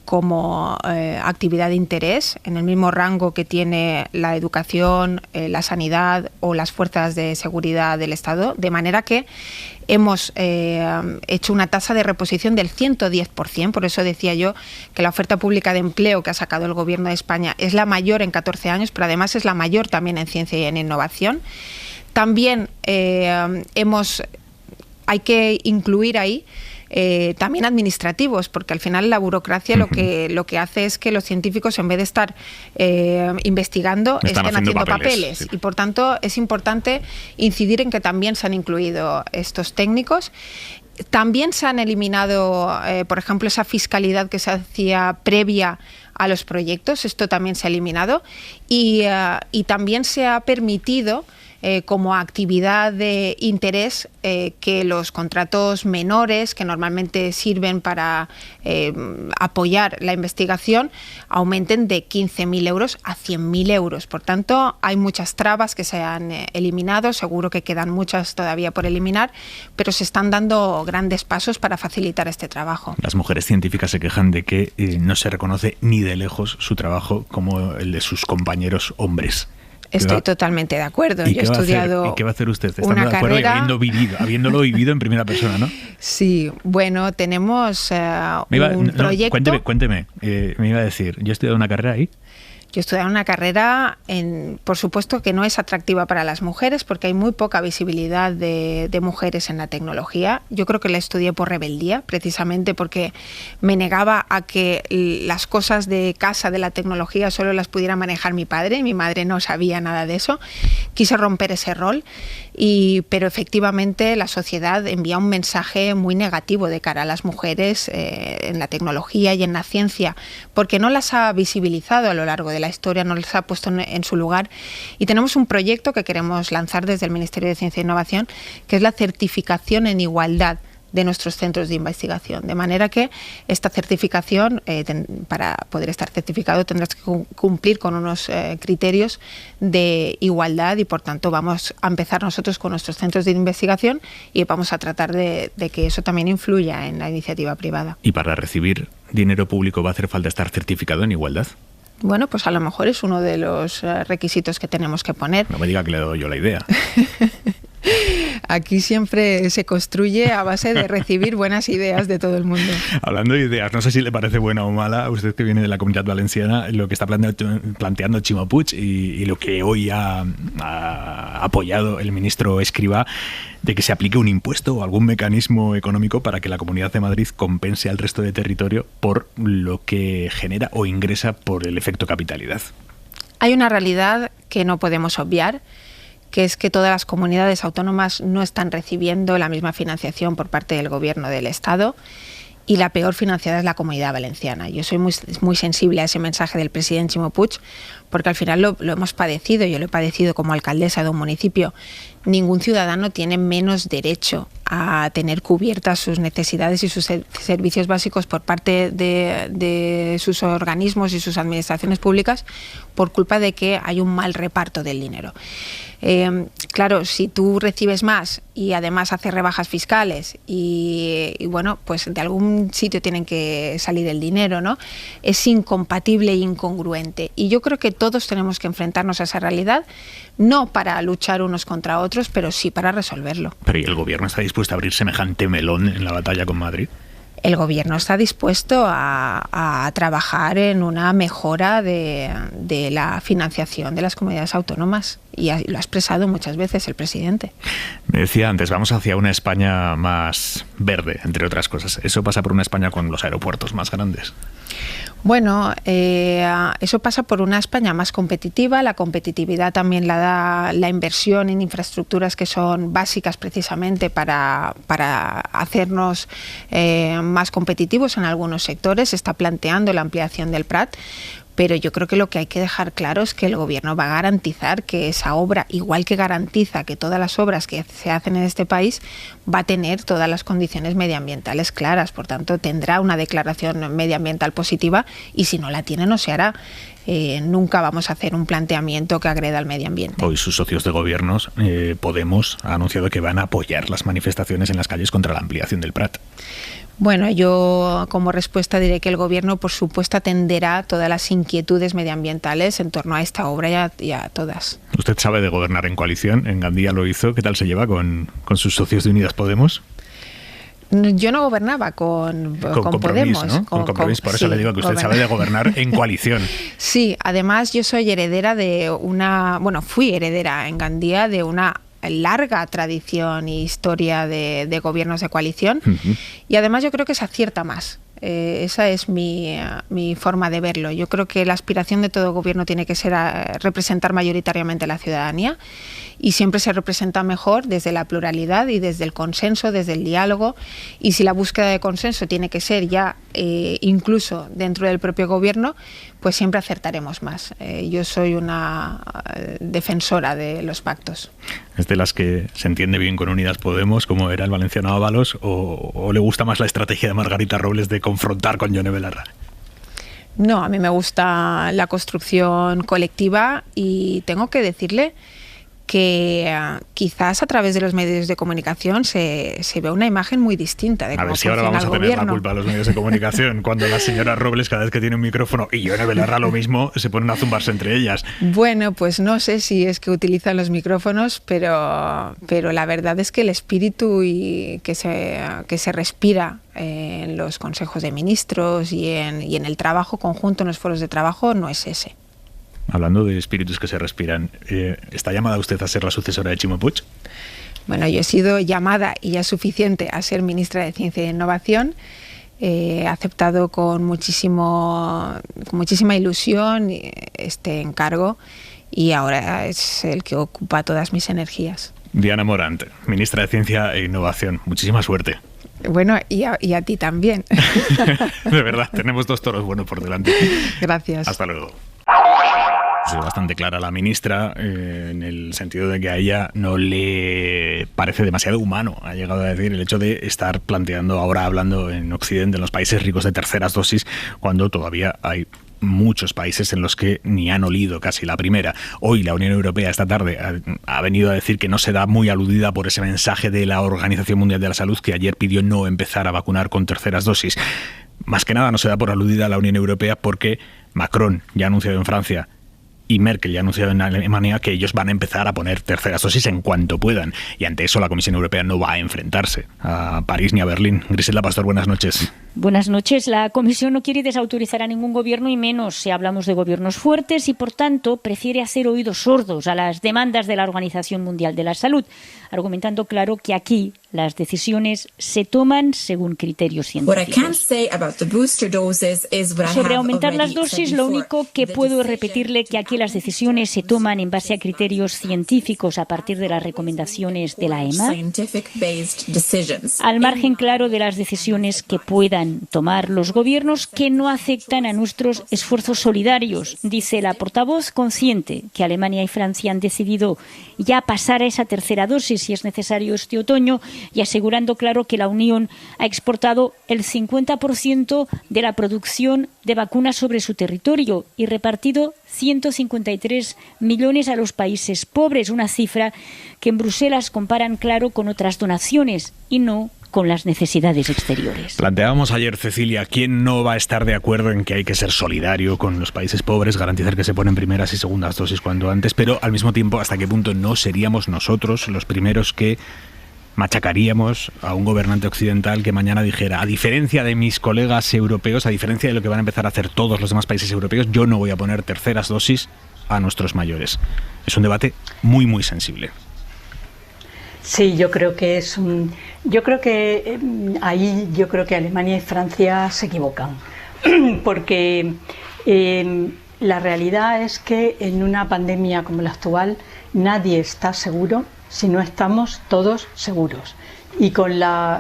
como actividad de interés, en el mismo rango que tiene la educación, la sanidad o las fuerzas de seguridad del Estado, de manera que hemos hecho una tasa de reposición del 110%, por eso decía yo que la oferta pública de empleo que ha sacado el Gobierno de España es la mayor en 14 años, pero además es la mayor también en ciencia y en innovación. También hay que incluir ahí también administrativos, porque al final la burocracia lo que hace es que los científicos, en vez de estar investigando, estén haciendo papeles. Sí. Y por tanto es importante incidir en que también se han incluido estos técnicos. También se han eliminado, por ejemplo, esa fiscalidad que se hacía previa a los proyectos. Esto también se ha eliminado y también se ha permitido como actividad de interés que los contratos menores, que normalmente sirven para apoyar la investigación, aumenten de 15.000 euros a 100.000 euros. Por tanto, hay muchas trabas que se han eliminado, seguro que quedan muchas todavía por eliminar, pero se están dando grandes pasos para facilitar este trabajo. Las mujeres científicas se quejan de que no se reconoce ni de lejos su trabajo como el de sus compañeros hombres. Estoy totalmente de acuerdo. Yo he estudiado. ¿Y qué va a hacer usted? Estando de acuerdo y habiéndolo vivido en primera persona, ¿no? Sí, bueno, tenemos un proyecto. Cuénteme. Me iba a decir, yo he estudiado una carrera ahí. Yo he estudiado una carrera, por supuesto, que no es atractiva para las mujeres porque hay muy poca visibilidad de mujeres en la tecnología. Yo creo que la estudié por rebeldía, precisamente porque me negaba a que las cosas de casa de la tecnología solo las pudiera manejar mi padre. Mi madre no sabía nada de eso. Quise romper ese rol, pero efectivamente la sociedad envía un mensaje muy negativo de cara a las mujeres en la tecnología y en la ciencia, porque no las ha visibilizado a lo largo de la historia, no les ha puesto en su lugar. Y tenemos un proyecto que queremos lanzar desde el Ministerio de Ciencia e Innovación, que es la certificación en igualdad de nuestros centros de investigación. De manera que esta certificación, para poder estar certificado, tendrás que cumplir con unos criterios de igualdad y, por tanto, vamos a empezar nosotros con nuestros centros de investigación y vamos a tratar de que eso también influya en la iniciativa privada. ¿Y para recibir dinero público va a hacer falta estar certificado en igualdad? Bueno, pues a lo mejor es uno de los requisitos que tenemos que poner. No me diga que le doy yo la idea. Aquí siempre se construye a base de recibir buenas ideas de todo el mundo. Hablando de ideas, no sé si le parece buena o mala a usted, que viene de la Comunidad Valenciana, lo que está planteando Ximo Puig y lo que hoy ha apoyado el ministro Escrivá, de que se aplique un impuesto o algún mecanismo económico para que la Comunidad de Madrid compense al resto de territorio por lo que genera o ingresa por el efecto capitalidad. Hay una realidad que no podemos obviar, que es que todas las comunidades autónomas no están recibiendo la misma financiación por parte del Gobierno del Estado, y la peor financiada es la Comunidad Valenciana. Yo soy muy sensible a ese mensaje del presidente Ximo Puig, porque al final lo hemos padecido. Yo lo he padecido como alcaldesa de un municipio. Ningún ciudadano tiene menos derecho a tener cubiertas sus necesidades y sus servicios básicos por parte de sus organismos y sus administraciones públicas por culpa de que hay un mal reparto del dinero. Claro, si tú recibes más y además haces rebajas fiscales y bueno, pues de algún sitio tienen que salir el dinero, ¿no? Es incompatible e incongruente. Y yo creo que todos tenemos que enfrentarnos a esa realidad, no para luchar unos contra otros, pero sí para resolverlo. ¿Pero y el Gobierno está dispuesto a abrir semejante melón en la batalla con Madrid? El Gobierno está dispuesto a trabajar en una mejora de la financiación de las comunidades autónomas y lo ha expresado muchas veces el presidente. Me decía antes, vamos hacia una España más verde, entre otras cosas. ¿Eso pasa por una España con los aeropuertos más grandes? Bueno, eso pasa por una España más competitiva. La competitividad también la da la inversión en infraestructuras que son básicas precisamente para hacernos más competitivos en algunos sectores. Se está planteando la ampliación del Prat. Pero yo creo que lo que hay que dejar claro es que el Gobierno va a garantizar que esa obra, igual que garantiza que todas las obras que se hacen en este país, va a tener todas las condiciones medioambientales claras. Por tanto, tendrá una declaración medioambiental positiva y si no la tiene, no se hará. Nunca vamos a hacer un planteamiento que agreda al medio ambiente. Hoy sus socios de gobiernos, Podemos, ha anunciado que van a apoyar las manifestaciones en las calles contra la ampliación del Prat. Bueno, yo como respuesta diré que el Gobierno, por supuesto, atenderá todas las inquietudes medioambientales en torno a esta obra y a todas. ¿Usted sabe de gobernar en coalición? En Gandía lo hizo. ¿Qué tal se lleva con sus socios de Unidas Podemos? Yo no gobernaba con Podemos. ¿No? Con compromiso. Por eso le digo que usted sabe de gobernar en coalición. Sí, además yo soy heredera fui heredera en Gandía de una larga tradición y historia de gobiernos de coalición y además yo creo que se acierta más. Esa es mi forma de verlo. Yo creo que la aspiración de todo gobierno tiene que ser representar mayoritariamente a la ciudadanía y siempre se representa mejor desde la pluralidad y desde el consenso, desde el diálogo, y si la búsqueda de consenso tiene que ser ya incluso dentro del propio gobierno, pues siempre acertaremos más. Yo soy una defensora de los pactos. ¿Es de las que se entiende bien con Unidas Podemos, como era el valenciano Ábalos, o le gusta más la estrategia de Margarita Robles de confrontar con Yone Belarra? No, a mí me gusta la construcción colectiva y tengo que decirle que quizás a través de los medios de comunicación se ve una imagen muy distinta de cómo funciona el gobierno. A ver si ahora vamos a tener la culpa a los medios de comunicación cuando la señora Robles, cada vez que tiene un micrófono, y Yone Belarra lo mismo, se ponen a zumbarse entre ellas. Bueno, pues no sé si es que utilizan los micrófonos, pero la verdad es que el espíritu que se respira en los consejos de ministros y en el trabajo conjunto, en los foros de trabajo, no es ese. Hablando de espíritus que se respiran, ¿está llamada usted a ser la sucesora de Ximo Puig? Bueno, yo he sido llamada, y ya es suficiente, a ser ministra de Ciencia e Innovación. He aceptado con muchísima ilusión este encargo y ahora es el que ocupa todas mis energías. Diana Morant, ministra de Ciencia e Innovación. Muchísima suerte. Bueno, y a ti también. De verdad, tenemos dos toros buenos por delante. Gracias. Hasta luego. Es bastante clara la ministra en el sentido de que a ella no le parece demasiado humano, ha llegado a decir, el hecho de estar planteando ahora, hablando en Occidente, en los países ricos, de terceras dosis, cuando todavía hay muchos países en los que ni han olido casi la primera. Hoy la Unión Europea esta tarde ha venido a decir que no se da muy aludida por ese mensaje de la Organización Mundial de la Salud, que ayer pidió no empezar a vacunar con terceras dosis. Más que nada no se da por aludida a la Unión Europea porque Macron ya ha anunciado en Francia y Merkel ya ha anunciado en Alemania que ellos van a empezar a poner terceras dosis en cuanto puedan. Y ante eso la Comisión Europea no va a enfrentarse a París ni a Berlín. Griselda Pastor, buenas noches. Buenas noches. La Comisión no quiere desautorizar a ningún gobierno y menos si hablamos de gobiernos fuertes y, por tanto, prefiere hacer oídos sordos a las demandas de la Organización Mundial de la Salud, argumentando claro que aquí las decisiones se toman según criterios científicos. Sobre aumentar las dosis, lo único que puedo repetirle que aquí las decisiones se toman en base a criterios científicos a partir de las recomendaciones de la EMA, al margen claro de las decisiones que puedan tomar los gobiernos que no afectan a nuestros esfuerzos solidarios, dice la portavoz, consciente que Alemania y Francia han decidido ya pasar a esa tercera dosis si es necesario este otoño, y asegurando claro que la Unión ha exportado el 50% de la producción de vacunas sobre su territorio y repartido 153 millones a los países pobres, una cifra que en Bruselas comparan claro con otras donaciones y no con las necesidades exteriores. Planteábamos ayer, Cecilia, ¿quién no va a estar de acuerdo en que hay que ser solidario con los países pobres, garantizar que se ponen primeras y segundas dosis cuanto antes, pero al mismo tiempo hasta qué punto no seríamos nosotros los primeros que machacaríamos a un gobernante occidental que mañana dijera, a diferencia de mis colegas europeos, a diferencia de lo que van a empezar a hacer todos los demás países europeos, yo no voy a poner terceras dosis a nuestros mayores? Es un debate muy, muy sensible. Sí, yo creo que ahí Alemania y Francia se equivocan, porque la realidad es que en una pandemia como la actual nadie está seguro si no estamos todos seguros. y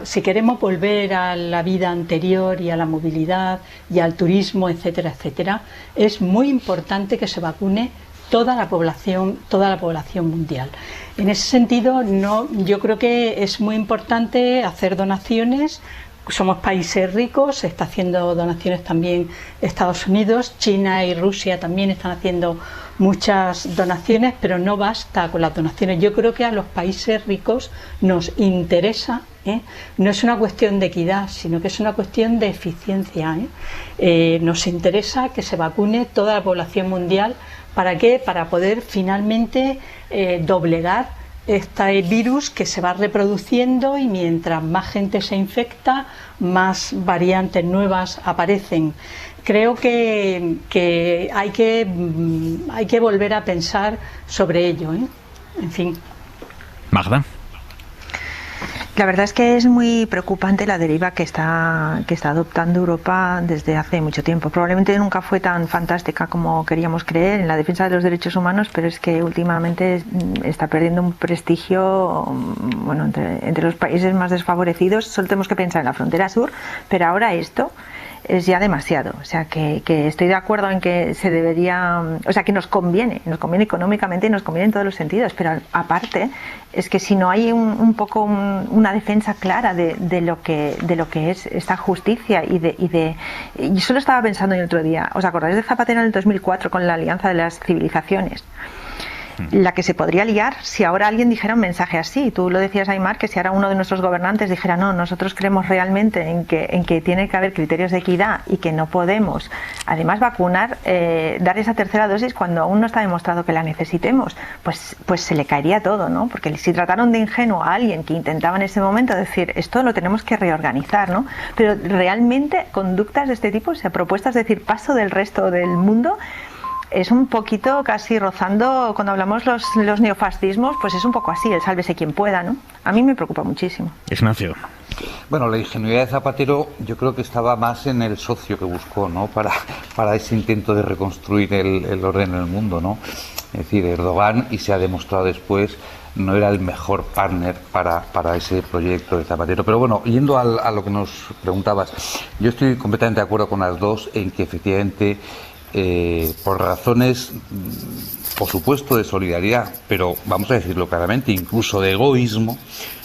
si queremos volver a la vida anterior y a la movilidad y al turismo, etcétera, etcétera, es muy importante que se vacune toda la población mundial. En ese sentido, yo creo que es muy importante hacer donaciones. Somos países ricos, se está haciendo donaciones también Estados Unidos, China y Rusia también están haciendo muchas donaciones, pero no basta con las donaciones. Yo creo que a los países ricos nos interesa, no es una cuestión de equidad, sino que es una cuestión de eficiencia. Nos interesa que se vacune toda la población mundial. ¿Para qué? Para poder finalmente doblegar este virus que se va reproduciendo, y mientras más gente se infecta, más variantes nuevas aparecen. Creo que hay que volver a pensar sobre ello, En fin. Magda. La verdad es que es muy preocupante la deriva que está adoptando Europa desde hace mucho tiempo. Probablemente nunca fue tan fantástica como queríamos creer en la defensa de los derechos humanos, pero es que últimamente está perdiendo un prestigio, bueno, entre los países más desfavorecidos. Solo tenemos que pensar en la frontera sur, pero ahora esto es ya demasiado. O sea, que estoy de acuerdo en que se debería, o sea, que nos conviene económicamente y nos conviene en todos los sentidos, pero aparte es que si no hay un poco una defensa clara de lo que es esta justicia y solo estaba pensando el otro día, ¿os acordáis de Zapatero en el 2004 con la Alianza de las Civilizaciones? La que se podría liar si ahora alguien dijera un mensaje así. Tú lo decías, Aimar, que si ahora uno de nuestros gobernantes dijera no, nosotros creemos realmente en que tiene que haber criterios de equidad y que no podemos además vacunar, dar esa tercera dosis cuando aún no está demostrado que la necesitemos, pues se le caería todo, ¿no? Porque si trataron de ingenuo a alguien que intentaba en ese momento decir esto lo tenemos que reorganizar, ¿no? Pero realmente conductas de este tipo, o sea, propuestas de decir paso del resto del mundo, es un poquito casi rozando, cuando hablamos los neofascismos, pues es un poco así, el sálvese quien pueda, ¿no? A mí me preocupa muchísimo. Ignacio. Bueno, la ingenuidad de Zapatero yo creo que estaba más en el socio que buscó, ¿no? Para ese intento de reconstruir el orden en el mundo, ¿no? Es decir, Erdogan, y se ha demostrado después, no era el mejor partner para ese proyecto de Zapatero. Pero bueno, yendo a lo que nos preguntabas, yo estoy completamente de acuerdo con las dos en que efectivamente por razones, por supuesto, de solidaridad, pero vamos a decirlo claramente, incluso de egoísmo,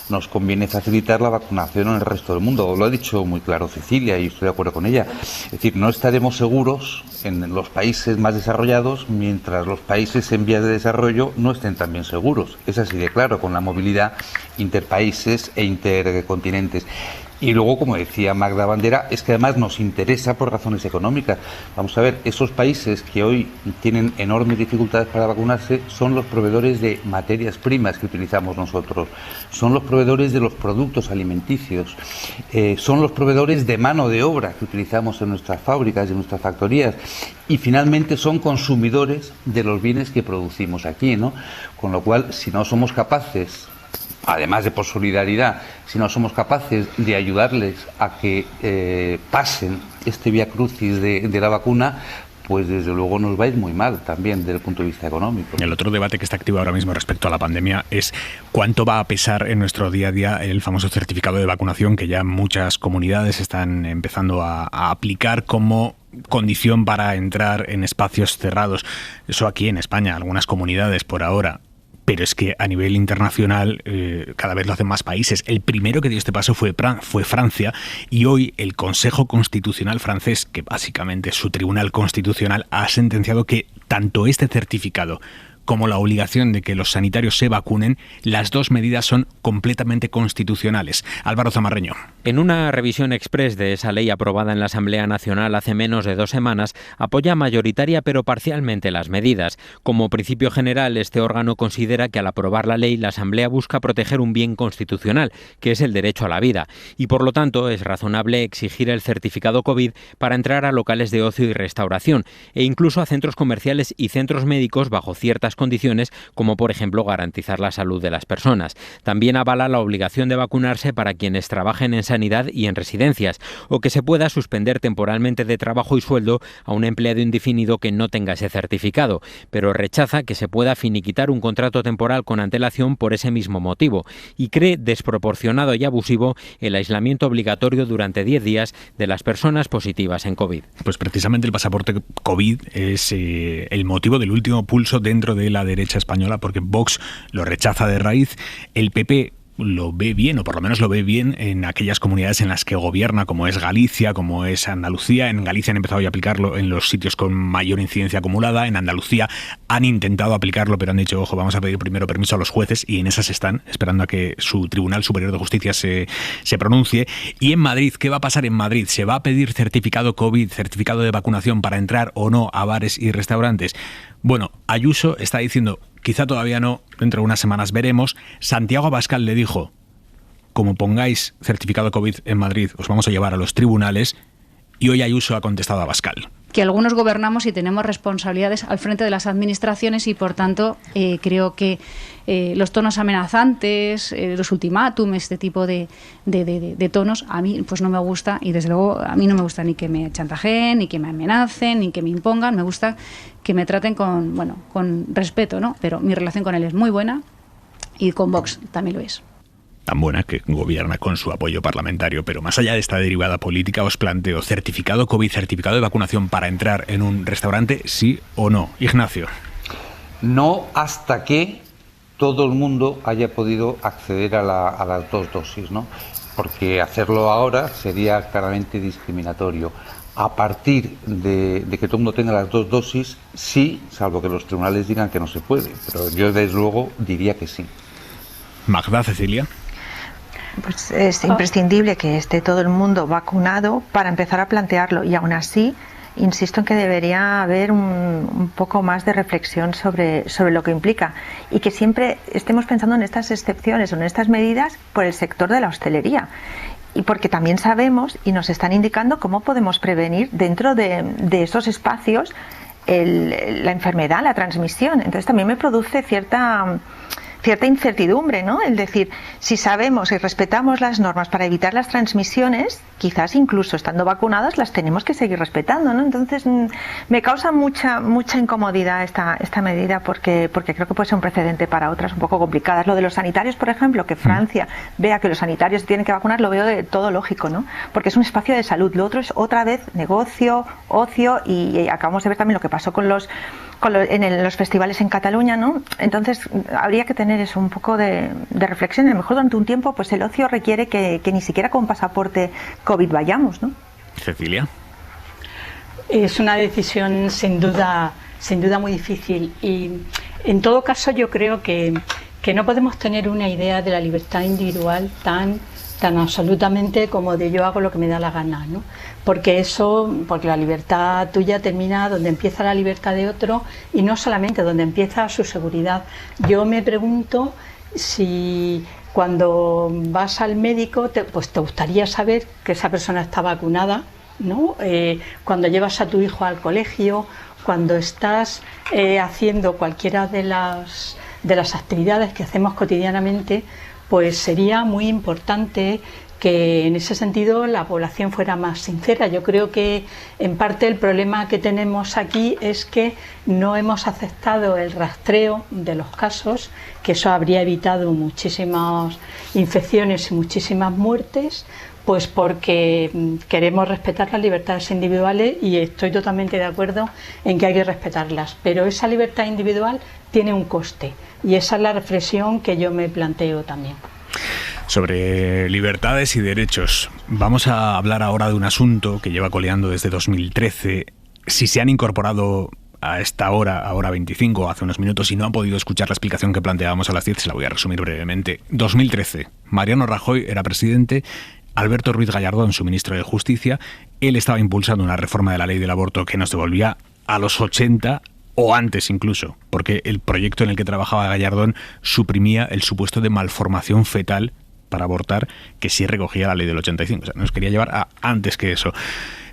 nos conviene facilitar la vacunación en el resto del mundo. Lo ha dicho muy claro Cecilia y estoy de acuerdo con ella. Es decir, no estaremos seguros en los países más desarrollados mientras los países en vías de desarrollo no estén también seguros. Es así de claro, con la movilidad interpaíses e intercontinentes. Y luego, como decía Magda Bandera, es que además nos interesa por razones económicas. Vamos a ver, esos países que hoy tienen enormes dificultades para vacunarse son los proveedores de materias primas que utilizamos nosotros, son los proveedores de los productos alimenticios, son los proveedores de mano de obra que utilizamos en nuestras fábricas y en nuestras factorías, y finalmente son consumidores de los bienes que producimos aquí, ¿no? Con lo cual, si no somos capaces, además de por solidaridad, si no somos capaces de ayudarles a que pasen este vía crucis de la vacuna, pues desde luego nos va a ir muy mal también desde el punto de vista económico. El otro debate que está activo ahora mismo respecto a la pandemia es cuánto va a pesar en nuestro día a día el famoso certificado de vacunación que ya muchas comunidades están empezando a aplicar como condición para entrar en espacios cerrados. Eso aquí en España, algunas comunidades por ahora. Pero es que a nivel internacional cada vez lo hacen más países. El primero que dio este paso fue Francia, y hoy el Consejo Constitucional francés, que básicamente es su tribunal constitucional, ha sentenciado que tanto este certificado como la obligación de que los sanitarios se vacunen, las dos medidas son completamente constitucionales. Álvaro Zamarreño. En una revisión express de esa ley aprobada en la Asamblea Nacional hace menos de 2 semanas, apoya mayoritaria pero parcialmente las medidas. Como principio general, este órgano considera que al aprobar la ley, la Asamblea busca proteger un bien constitucional, que es el derecho a la vida, y por lo tanto es razonable exigir el certificado COVID para entrar a locales de ocio y restauración, e incluso a centros comerciales y centros médicos bajo ciertas determinadas condiciones, como por ejemplo garantizar la salud de las personas. También avala la obligación de vacunarse para quienes trabajen en sanidad y en residencias, o que se pueda suspender temporalmente de trabajo y sueldo a un empleado indefinido que no tenga ese certificado, pero rechaza que se pueda finiquitar un contrato temporal con antelación por ese mismo motivo y cree desproporcionado y abusivo el aislamiento obligatorio durante 10 días de las personas positivas en COVID. Pues precisamente el pasaporte COVID es el motivo del último pulso dentro de la derecha española, porque Vox lo rechaza de raíz, el PP lo ve bien, o por lo menos lo ve bien en aquellas comunidades en las que gobierna, como es Galicia, como es Andalucía. En Galicia han empezado a aplicarlo en los sitios con mayor incidencia acumulada. En Andalucía han intentado aplicarlo, pero han dicho, ojo, vamos a pedir primero permiso a los jueces, y en esas están, esperando a que su Tribunal Superior de Justicia se pronuncie. Y en Madrid, ¿qué va a pasar en Madrid? ¿Se va a pedir certificado COVID, certificado de vacunación para entrar o no a bares y restaurantes? Bueno, Ayuso está diciendo, quizá todavía no, dentro de unas semanas veremos. Santiago Abascal le dijo, como pongáis certificado COVID en Madrid, os vamos a llevar a los tribunales, y hoy Ayuso ha contestado a Abascal. Que algunos gobernamos y tenemos responsabilidades al frente de las administraciones y, por tanto, creo que los tonos amenazantes, los ultimátums, este tipo de tonos, a mí pues no me gusta, y desde luego a mí no me gusta ni que me chantajeen, ni que me amenacen, ni que me impongan. Me gusta que me traten con respeto, ¿no? Pero mi relación con él es muy buena y con Vox también lo es. Tan buena que gobierna con su apoyo parlamentario. Pero más allá de esta derivada política, os planteo, certificado COVID, certificado de vacunación para entrar en un restaurante, ¿sí o no? Ignacio. No, hasta que todo el mundo haya podido acceder a las 2 dosis, ¿no? Porque hacerlo ahora sería claramente discriminatorio. A partir de que todo el mundo tenga las 2 dosis, sí, salvo que los tribunales digan que no se puede. Pero yo, desde luego, diría que sí. Magda, Cecilia. Pues es imprescindible que esté todo el mundo vacunado para empezar a plantearlo, y aún así insisto en que debería haber un poco más de reflexión sobre lo que implica, y que siempre estemos pensando en estas excepciones o en estas medidas por el sector de la hostelería, y porque también sabemos y nos están indicando cómo podemos prevenir dentro de esos espacios la enfermedad, la transmisión. Entonces también me produce cierta incertidumbre, ¿no? El decir, si sabemos y respetamos las normas para evitar las transmisiones, quizás incluso estando vacunados las tenemos que seguir respetando, ¿no? Entonces me causa mucha incomodidad esta medida, porque creo que puede ser un precedente para otras un poco complicadas. Lo de los sanitarios, por ejemplo, que Francia vea que los sanitarios tienen que vacunar, lo veo de todo lógico, ¿no? Porque es un espacio de salud. Lo otro es otra vez negocio, ocio, y acabamos de ver también lo que pasó con los festivales en Cataluña, ¿no? Entonces habría que tener eso, un poco de reflexión. A lo mejor durante un tiempo pues el ocio requiere que ni siquiera con pasaporte COVID vayamos, ¿no? Cecilia. Es una decisión sin duda muy difícil, y en todo caso yo creo que no podemos tener una idea de la libertad individual tan absolutamente como de yo hago lo que me da la gana, ¿no? Porque la libertad tuya termina donde empieza la libertad de otro, y no solamente donde empieza su seguridad. Yo me pregunto si cuando vas al médico te gustaría saber que esa persona está vacunada, ¿no? Cuando llevas a tu hijo al colegio, cuando estás haciendo cualquiera de las actividades que hacemos cotidianamente, pues sería muy importante que en ese sentido la población fuera más sincera. Yo creo que en parte el problema que tenemos aquí es que no hemos aceptado el rastreo de los casos, que eso habría evitado muchísimas infecciones y muchísimas muertes, pues porque queremos respetar las libertades individuales, y estoy totalmente de acuerdo en que hay que respetarlas, pero esa libertad individual tiene un coste, y esa es la reflexión que yo me planteo también. Sobre libertades y derechos, vamos a hablar ahora de un asunto que lleva coleando desde 2013. Si se han incorporado a esta hora, ahora 25, hace unos minutos, y no han podido escuchar la explicación que planteábamos a las 10, se la voy a resumir brevemente. 2013, Mariano Rajoy era presidente, Alberto Ruiz Gallardón, su ministro de Justicia. Él estaba impulsando una reforma de la ley del aborto que nos devolvía a los 80 o antes incluso, porque el proyecto en el que trabajaba Gallardón suprimía el supuesto de malformación fetal para abortar, que sí recogía la ley del 85. O sea, nos quería llevar a antes que eso.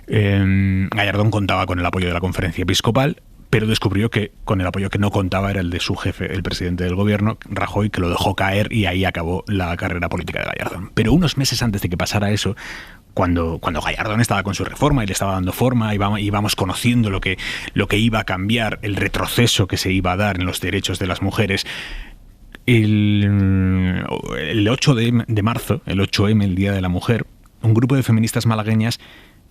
Gallardón contaba con el apoyo de la Conferencia Episcopal, pero descubrió que con el apoyo que no contaba era el de su jefe, el presidente del gobierno, Rajoy, que lo dejó caer y ahí acabó la carrera política de Gallardón. Pero unos meses antes de que pasara eso, cuando Gallardón estaba con su reforma y le estaba dando forma, íbamos conociendo lo que iba a cambiar, el retroceso que se iba a dar en los derechos de las mujeres, el 8 de marzo, el 8M, el Día de la Mujer, un grupo de feministas malagueñas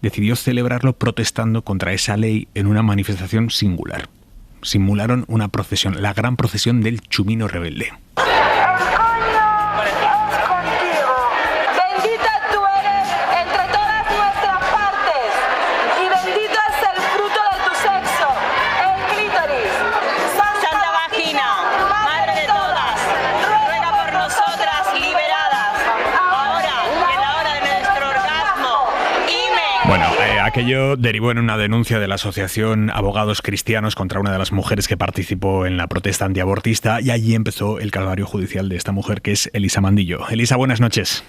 decidió celebrarlo protestando contra esa ley en una manifestación singular. Simularon una procesión, la gran procesión del Chumino Rebelde. Aquello derivó en una denuncia de la Asociación Abogados Cristianos contra una de las mujeres que participó en la protesta antiabortista, y allí empezó el calvario judicial de esta mujer, que es Elisa Mandillo. Elisa, buenas noches.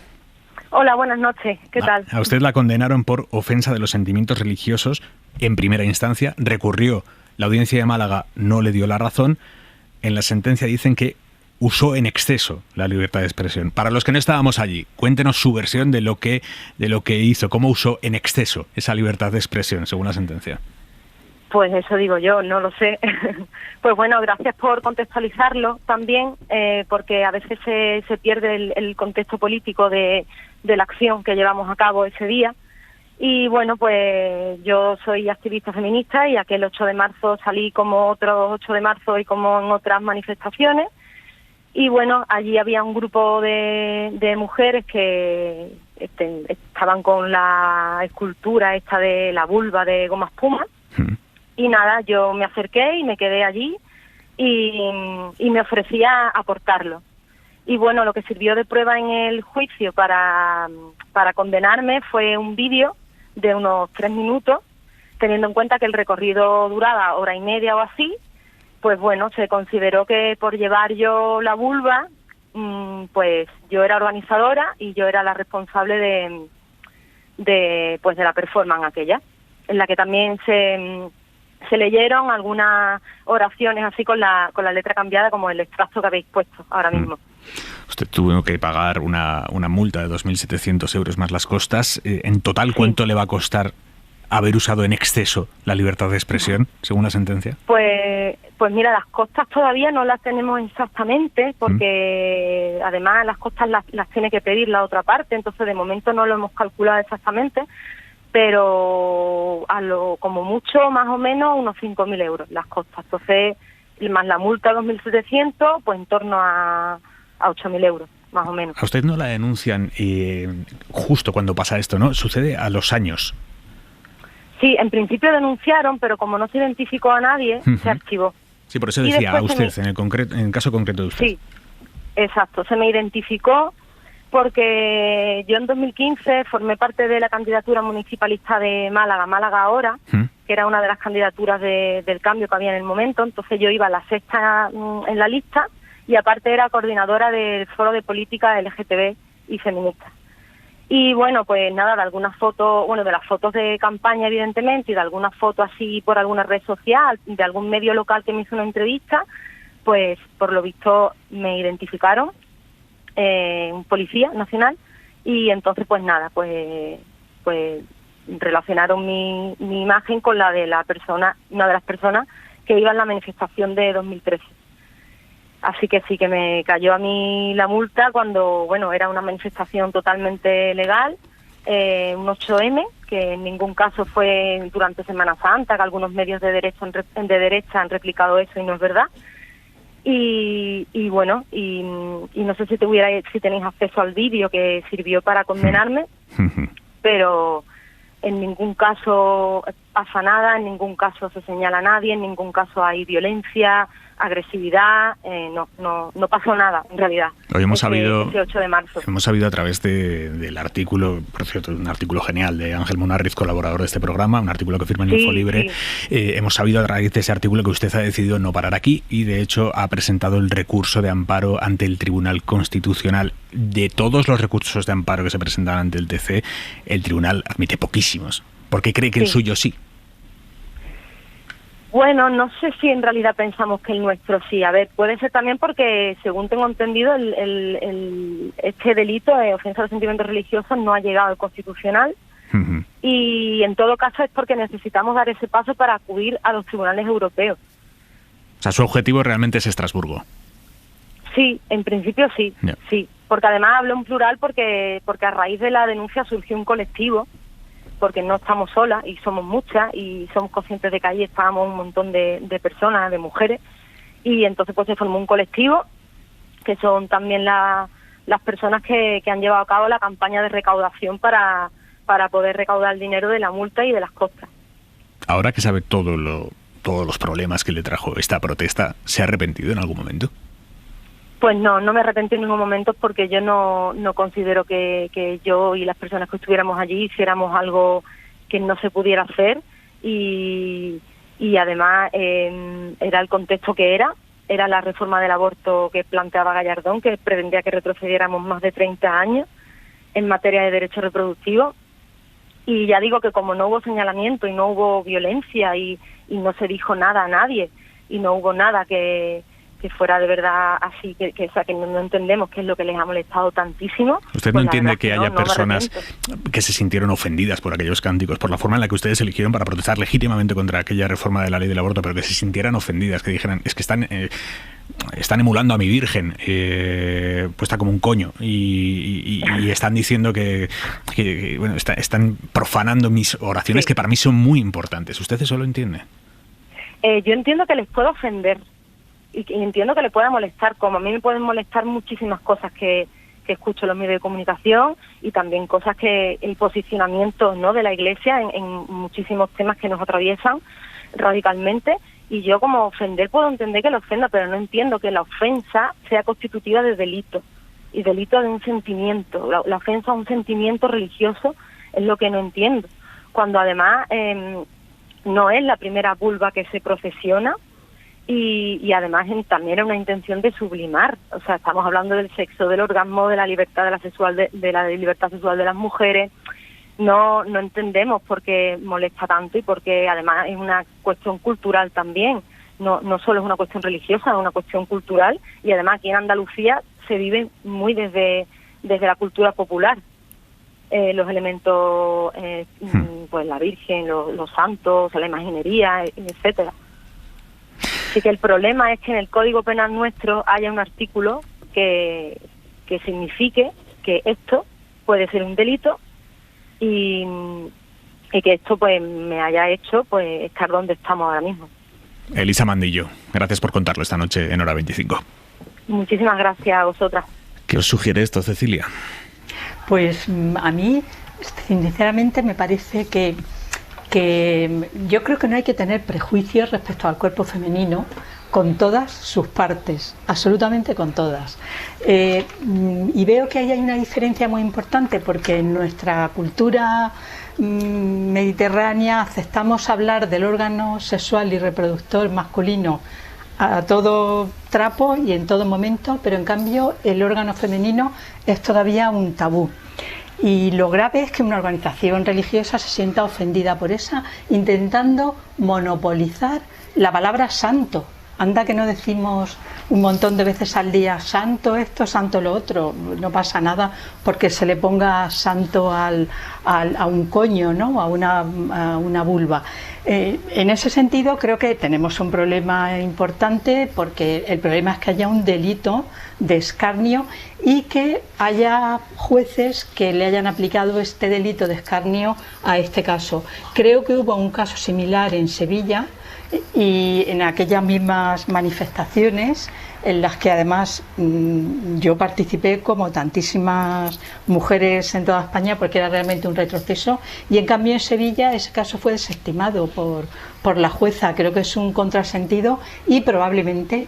Hola, buenas noches. ¿Qué tal? A usted la condenaron por ofensa de los sentimientos religiosos en primera instancia. Recurrió, la audiencia de Málaga no le dio la razón. En la sentencia dicen que usó en exceso la libertad de expresión. Para los que no estábamos allí, cuéntenos su versión de lo que hizo, cómo usó en exceso esa libertad de expresión, según la sentencia. Pues eso digo yo, no lo sé. Pues bueno, gracias por contextualizarlo también, porque a veces se pierde el contexto político de la acción que llevamos a cabo ese día. Y bueno, pues yo soy activista feminista y aquel 8 de marzo salí como otros 8 de marzo y como en otras manifestaciones. Y bueno, allí había un grupo de mujeres que estaban con la escultura esta de la vulva de goma espuma. Y nada, yo me acerqué y me quedé allí y me ofrecí a aportarlo. Y bueno, lo que sirvió de prueba en el juicio para condenarme fue un vídeo de unos 3 minutos, teniendo en cuenta que el recorrido duraba hora y media o así. Pues bueno, se consideró que por llevar yo la vulva, pues yo era organizadora y yo era la responsable de la performance aquella, en la que también se leyeron algunas oraciones así con la letra cambiada, como el extracto que habéis puesto ahora mismo. Usted tuvo que pagar una multa de 2.700 euros más las costas. En total, ¿cuánto le va a costar haber usado en exceso la libertad de expresión, según la sentencia? Pues mira, las costas todavía no las tenemos exactamente, porque además las costas las tiene que pedir la otra parte, entonces de momento no lo hemos calculado exactamente, pero como mucho, más o menos, unos 5.000 euros las costas. Entonces, más la multa 2.700, pues en torno a 8.000 euros, más o menos. A usted no la denuncian justo cuando pasa esto, ¿no? Sucede a los años. Sí, en principio denunciaron, pero como no se identificó a nadie, se archivó. Sí, por eso decía a usted, en el caso concreto de usted. Sí, exacto. Se me identificó porque yo en 2015 formé parte de la candidatura municipalista de Málaga, Málaga Ahora, que era una de las candidaturas del cambio que había en el momento. Entonces yo iba a la sexta en la lista y aparte era coordinadora del Foro de Política LGTB y Feminista. Y bueno, pues nada, de algunas fotos, de las fotos de campaña evidentemente, y de algunas fotos así por alguna red social, de algún medio local que me hizo una entrevista, pues por lo visto me identificaron, un policía nacional, y entonces pues nada, pues relacionaron mi imagen con la de una de las personas que iba en la manifestación de 2013. Así que sí que me cayó a mí la multa cuando, era una manifestación totalmente legal, un 8M, que en ningún caso fue durante Semana Santa, que algunos medios de derecha han replicado eso y no es verdad. Y no sé si tenéis acceso al vídeo que sirvió para condenarme, pero en ningún caso pasa nada, en ningún caso se señala a nadie, en ningún caso hay violencia, agresividad, no pasó nada en realidad. Hoy hemos sabido, ese 8 de marzo. Hemos sabido a través del artículo, por cierto, un artículo genial de Ángel Munarriz, colaborador de este programa, un artículo que firma en Infolibre. Hemos sabido a través de ese artículo que usted ha decidido no parar aquí y de hecho ha presentado el recurso de amparo ante el Tribunal Constitucional. De todos los recursos de amparo que se presentan ante el TC, el Tribunal admite poquísimos. ¿Por qué cree que el suyo sí? Bueno, no sé si en realidad pensamos que el nuestro sí. A ver, puede ser también porque, según tengo entendido, este delito de ofensa a los sentimientos religiosos no ha llegado al Constitucional. Uh-huh. Y en todo caso es porque necesitamos dar ese paso para acudir a los tribunales europeos. O sea, su objetivo realmente es Estrasburgo. Sí, en principio sí, yeah. Sí. Porque además hablo en plural porque a raíz de la denuncia surgió un colectivo, porque no estamos solas y somos muchas y somos conscientes de que ahí estábamos un montón de personas, de mujeres, y entonces pues se formó un colectivo que son también las personas que han llevado a cabo la campaña de recaudación para poder recaudar el dinero de la multa y de las costas. Ahora que sabe todos los problemas que le trajo esta protesta, ¿se ha arrepentido en algún momento? Pues no me arrepentí en ningún momento porque yo no considero que yo y las personas que estuviéramos allí hiciéramos algo que no se pudiera hacer y además era el contexto que era la reforma del aborto que planteaba Gallardón, que pretendía que retrocediéramos más de 30 años en materia de derechos reproductivos. Y ya digo que como no hubo señalamiento y no hubo violencia y no se dijo nada a nadie y no hubo nada que fuera de verdad así, que no entendemos qué es lo que les ha molestado tantísimo. ¿Usted no entiende que haya personas que se sintieron ofendidas por aquellos cánticos, por la forma en la que ustedes eligieron para protestar legítimamente contra aquella reforma de la ley del aborto, pero que se sintieran ofendidas, que dijeran, es que están emulando a mi virgen, puesta como un coño, y están diciendo que bueno, están profanando mis oraciones, sí, que para mí son muy importantes? ¿Usted eso lo entiende? Yo entiendo que les puedo ofender y entiendo que le pueda molestar, como a mí me pueden molestar muchísimas cosas que escucho en los medios de comunicación y también cosas que el posicionamiento, ¿no?, de la Iglesia en muchísimos temas que nos atraviesan radicalmente. Y yo, como ofender, puedo entender que lo ofenda, pero no entiendo que la ofensa sea constitutiva de delito y delito de un sentimiento. La ofensa a un sentimiento religioso es lo que no entiendo, cuando además no es la primera vulva que se procesiona. Y además también era una intención de sublimar, o sea, estamos hablando del sexo, del orgasmo, de la libertad de la libertad sexual de las mujeres. No entendemos por qué molesta tanto y porque además es una cuestión cultural también, no solo es una cuestión religiosa, es una cuestión cultural, y además aquí en Andalucía se vive muy desde la cultura popular. Los elementos, pues la Virgen, los santos, la imaginería, etcétera. Así que el problema es que en el Código Penal nuestro haya un artículo que signifique que esto puede ser un delito y que esto pues me haya hecho pues estar donde estamos ahora mismo. Elisa Mandillo, gracias por contarlo esta noche en Hora 25. Muchísimas gracias a vosotras. ¿Qué os sugiere esto, Cecilia? Pues a mí, sinceramente, me parece que yo creo que no hay que tener prejuicios respecto al cuerpo femenino con todas sus partes, absolutamente con todas. Y veo que ahí hay una diferencia muy importante porque en nuestra cultura mediterránea aceptamos hablar del órgano sexual y reproductor masculino a todo trapo y en todo momento, pero en cambio el órgano femenino es todavía un tabú. Y lo grave es que una organización religiosa se sienta ofendida por esa, intentando monopolizar la palabra santo. Anda que no decimos un montón de veces al día santo esto, santo lo otro. No pasa nada porque se le ponga santo a un coño, ¿no?, a una vulva. En ese sentido creo que tenemos un problema importante porque el problema es que haya un delito de escarnio y que haya jueces que le hayan aplicado este delito de escarnio a este caso. Creo que hubo un caso similar en Sevilla y en aquellas mismas manifestaciones en las que además yo participé como tantísimas mujeres en toda España porque era realmente un retroceso, y en cambio en Sevilla ese caso fue desestimado por la jueza. Creo que es un contrasentido y probablemente,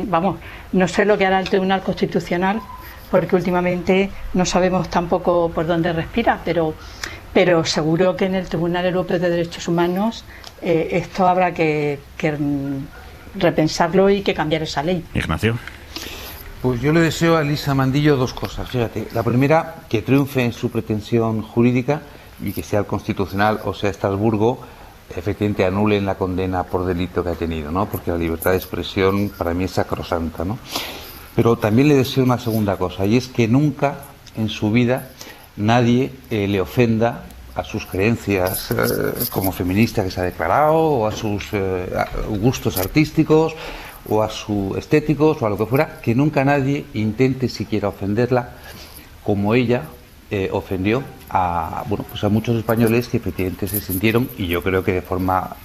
vamos, no sé lo que hará el Tribunal Constitucional porque últimamente no sabemos tampoco por dónde respira, pero seguro que en el Tribunal Europeo de Derechos Humanos esto habrá que repensarlo y que cambiar esa ley. Ignacio. Pues yo le deseo a Elisa Mandillo dos cosas. Fíjate, la primera, que triunfe en su pretensión jurídica y que sea el Constitucional o sea Estrasburgo, efectivamente anulen la condena por delito que ha tenido, ¿no? Porque la libertad de expresión para mí es sacrosanta, ¿no? Pero también le deseo una segunda cosa, y es que nunca en su vida nadie le ofenda a sus creencias como feminista que se ha declarado, o a sus gustos artísticos, o a sus estéticos, o a lo que fuera, que nunca nadie intente siquiera ofenderla como ella ofendió a muchos españoles que efectivamente se sintieron, y yo creo que de forma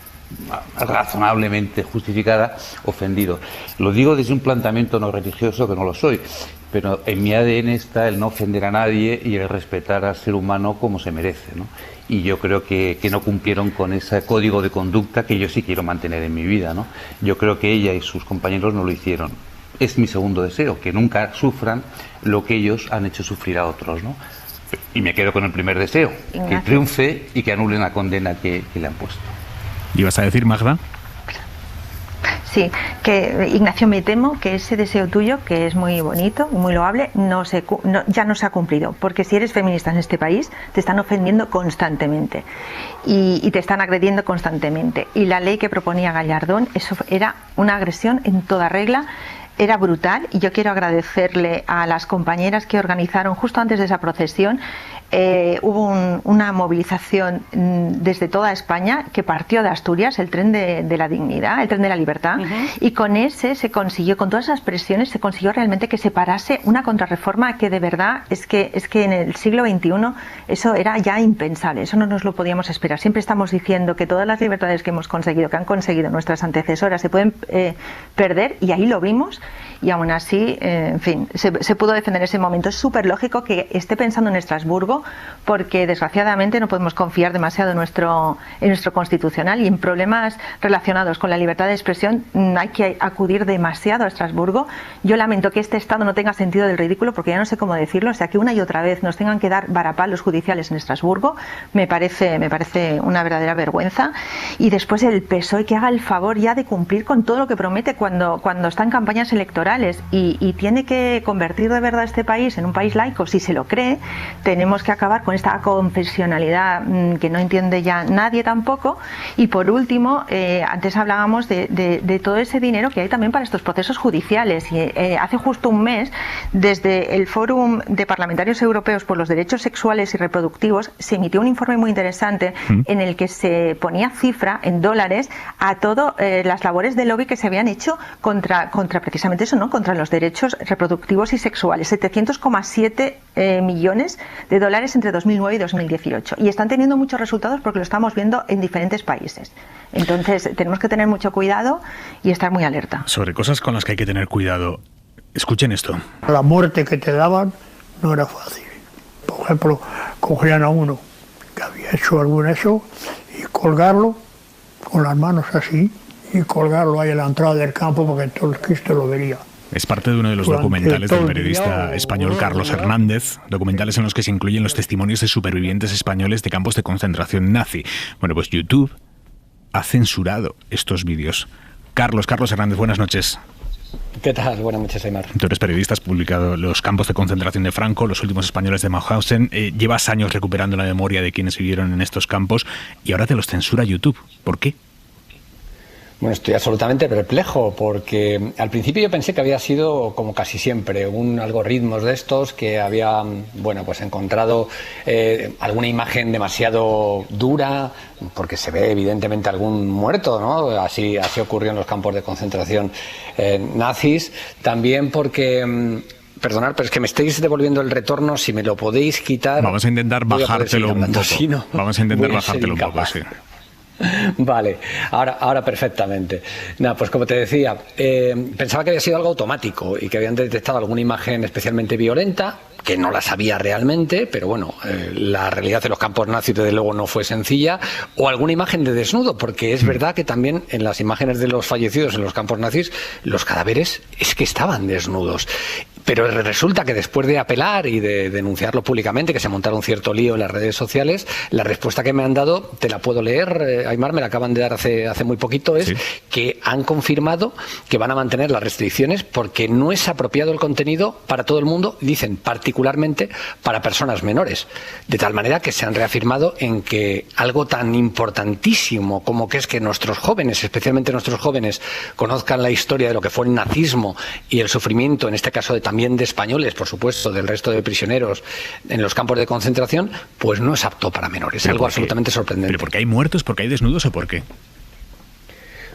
razonablemente justificada, ofendidos. Lo digo desde un planteamiento no religioso, que no lo soy, pero en mi ADN está el no ofender a nadie y el respetar al ser humano como se merece, ¿no? Y yo creo que no cumplieron con ese código de conducta que yo sí quiero mantener en mi vida, ¿no? Yo creo que ella y sus compañeros no lo hicieron. Es mi segundo deseo, que nunca sufran lo que ellos han hecho sufrir a otros, ¿no? Y me quedo con el primer deseo, que triunfe y que anulen la condena que le han puesto. ¿Ibas a decir, Magda? Sí, que Ignacio, me temo que ese deseo tuyo, que es muy bonito y muy loable, ya no se ha cumplido, porque si eres feminista en este país te están ofendiendo constantemente y te están agrediendo constantemente, y la ley que proponía Gallardón, eso era una agresión en toda regla. Era brutal, y yo quiero agradecerle a las compañeras que organizaron justo antes de esa procesión. Hubo una movilización desde toda España que partió de Asturias, el tren de la dignidad, el tren de la libertad, y con ese se consiguió, con todas esas presiones, se consiguió realmente que se parase una contrarreforma que de verdad es que en el siglo XXI eso era ya impensable, eso no nos lo podíamos esperar. Siempre estamos diciendo que todas las libertades que hemos conseguido, que han conseguido nuestras antecesoras, se pueden perder, y ahí lo vimos. Y aún así, en fin, se pudo defender ese momento. Es súper lógico que esté pensando en Estrasburgo, porque desgraciadamente no podemos confiar demasiado en nuestro constitucional, y en problemas relacionados con la libertad de expresión hay que acudir demasiado a Estrasburgo. Yo lamento que este Estado no tenga sentido del ridículo, porque ya no sé cómo decirlo, o sea, que una y otra vez nos tengan que dar varapalos judiciales en Estrasburgo, me parece una verdadera vergüenza. Y después el PSOE, que haga el favor ya de cumplir con todo lo que promete cuando está en campañas electorales, y tiene que convertir de verdad este país en un país laico. Si se lo cree, tenemos que acabar con esta confesionalidad que no entiende ya nadie tampoco. Y por último, antes hablábamos de todo ese dinero que hay también para estos procesos judiciales, y hace justo un mes, desde el Fórum de Parlamentarios Europeos por los Derechos Sexuales y Reproductivos, se emitió un informe muy interesante en el que se ponía cifra en dólares a todas las labores de lobby que se habían hecho contra precisamente eso, ¿no? Contra los derechos reproductivos y sexuales. 700,7 millones de dólares entre 2009 y 2018. Y están teniendo muchos resultados, porque lo estamos viendo en diferentes países. Entonces tenemos que tener mucho cuidado y estar muy alerta. Sobre cosas con las que hay que tener cuidado. Escuchen esto. La muerte que te daban no era fácil. Por ejemplo, cogían a uno que había hecho algún eso y colgarlo con las manos así, y colgarlo ahí en la entrada del campo, porque todo el Cristo lo vería. Es parte de uno de los documentales del periodista español Carlos Hernández, documentales en los que se incluyen los testimonios de supervivientes españoles de campos de concentración nazi. Bueno, pues YouTube ha censurado estos vídeos. Carlos Hernández, buenas noches. ¿Qué tal? Buenas noches, Aymar. Tú eres periodista, has publicado Los campos de concentración de Franco, Los últimos españoles de Mauthausen. Llevas años recuperando la memoria de quienes vivieron en estos campos, y ahora te los censura YouTube. ¿Por qué? Bueno, estoy absolutamente perplejo, porque al principio yo pensé que había sido, como casi siempre, un algoritmo de estos que había, pues encontrado alguna imagen demasiado dura, porque se ve evidentemente algún muerto, ¿no? Así ocurrió en los campos de concentración nazis. También porque... Perdonad, pero es que me estáis devolviendo el retorno. Si me lo podéis quitar... Vamos a intentar bajártelo un poco. Si no, vamos a intentar bajártelo un poco, sí. Vale, ahora perfectamente. Pues como te decía, pensaba que había sido algo automático y que habían detectado alguna imagen especialmente violenta, que no la sabía realmente, pero bueno, la realidad de los campos nazis desde luego no fue sencilla, o alguna imagen de desnudo, porque es verdad que también en las imágenes de los fallecidos en los campos nazis, los cadáveres es que estaban desnudos. Pero resulta que después de apelar y de denunciarlo públicamente, que se montaron cierto lío en las redes sociales, la respuesta que me han dado, te la puedo leer, Aimar, me la acaban de dar hace muy poquito, es que han confirmado que van a mantener las restricciones porque no es apropiado el contenido para todo el mundo, dicen particularmente para personas menores. De tal manera que se han reafirmado en que algo tan importantísimo como que es que nuestros jóvenes, especialmente nuestros jóvenes, conozcan la historia de lo que fue el nazismo y el sufrimiento, en este caso también de españoles, por supuesto, del resto de prisioneros en los campos de concentración, pues no es apto para menores. Es algo absolutamente sorprendente. ¿Pero porque hay muertos, porque hay desnudos o por qué?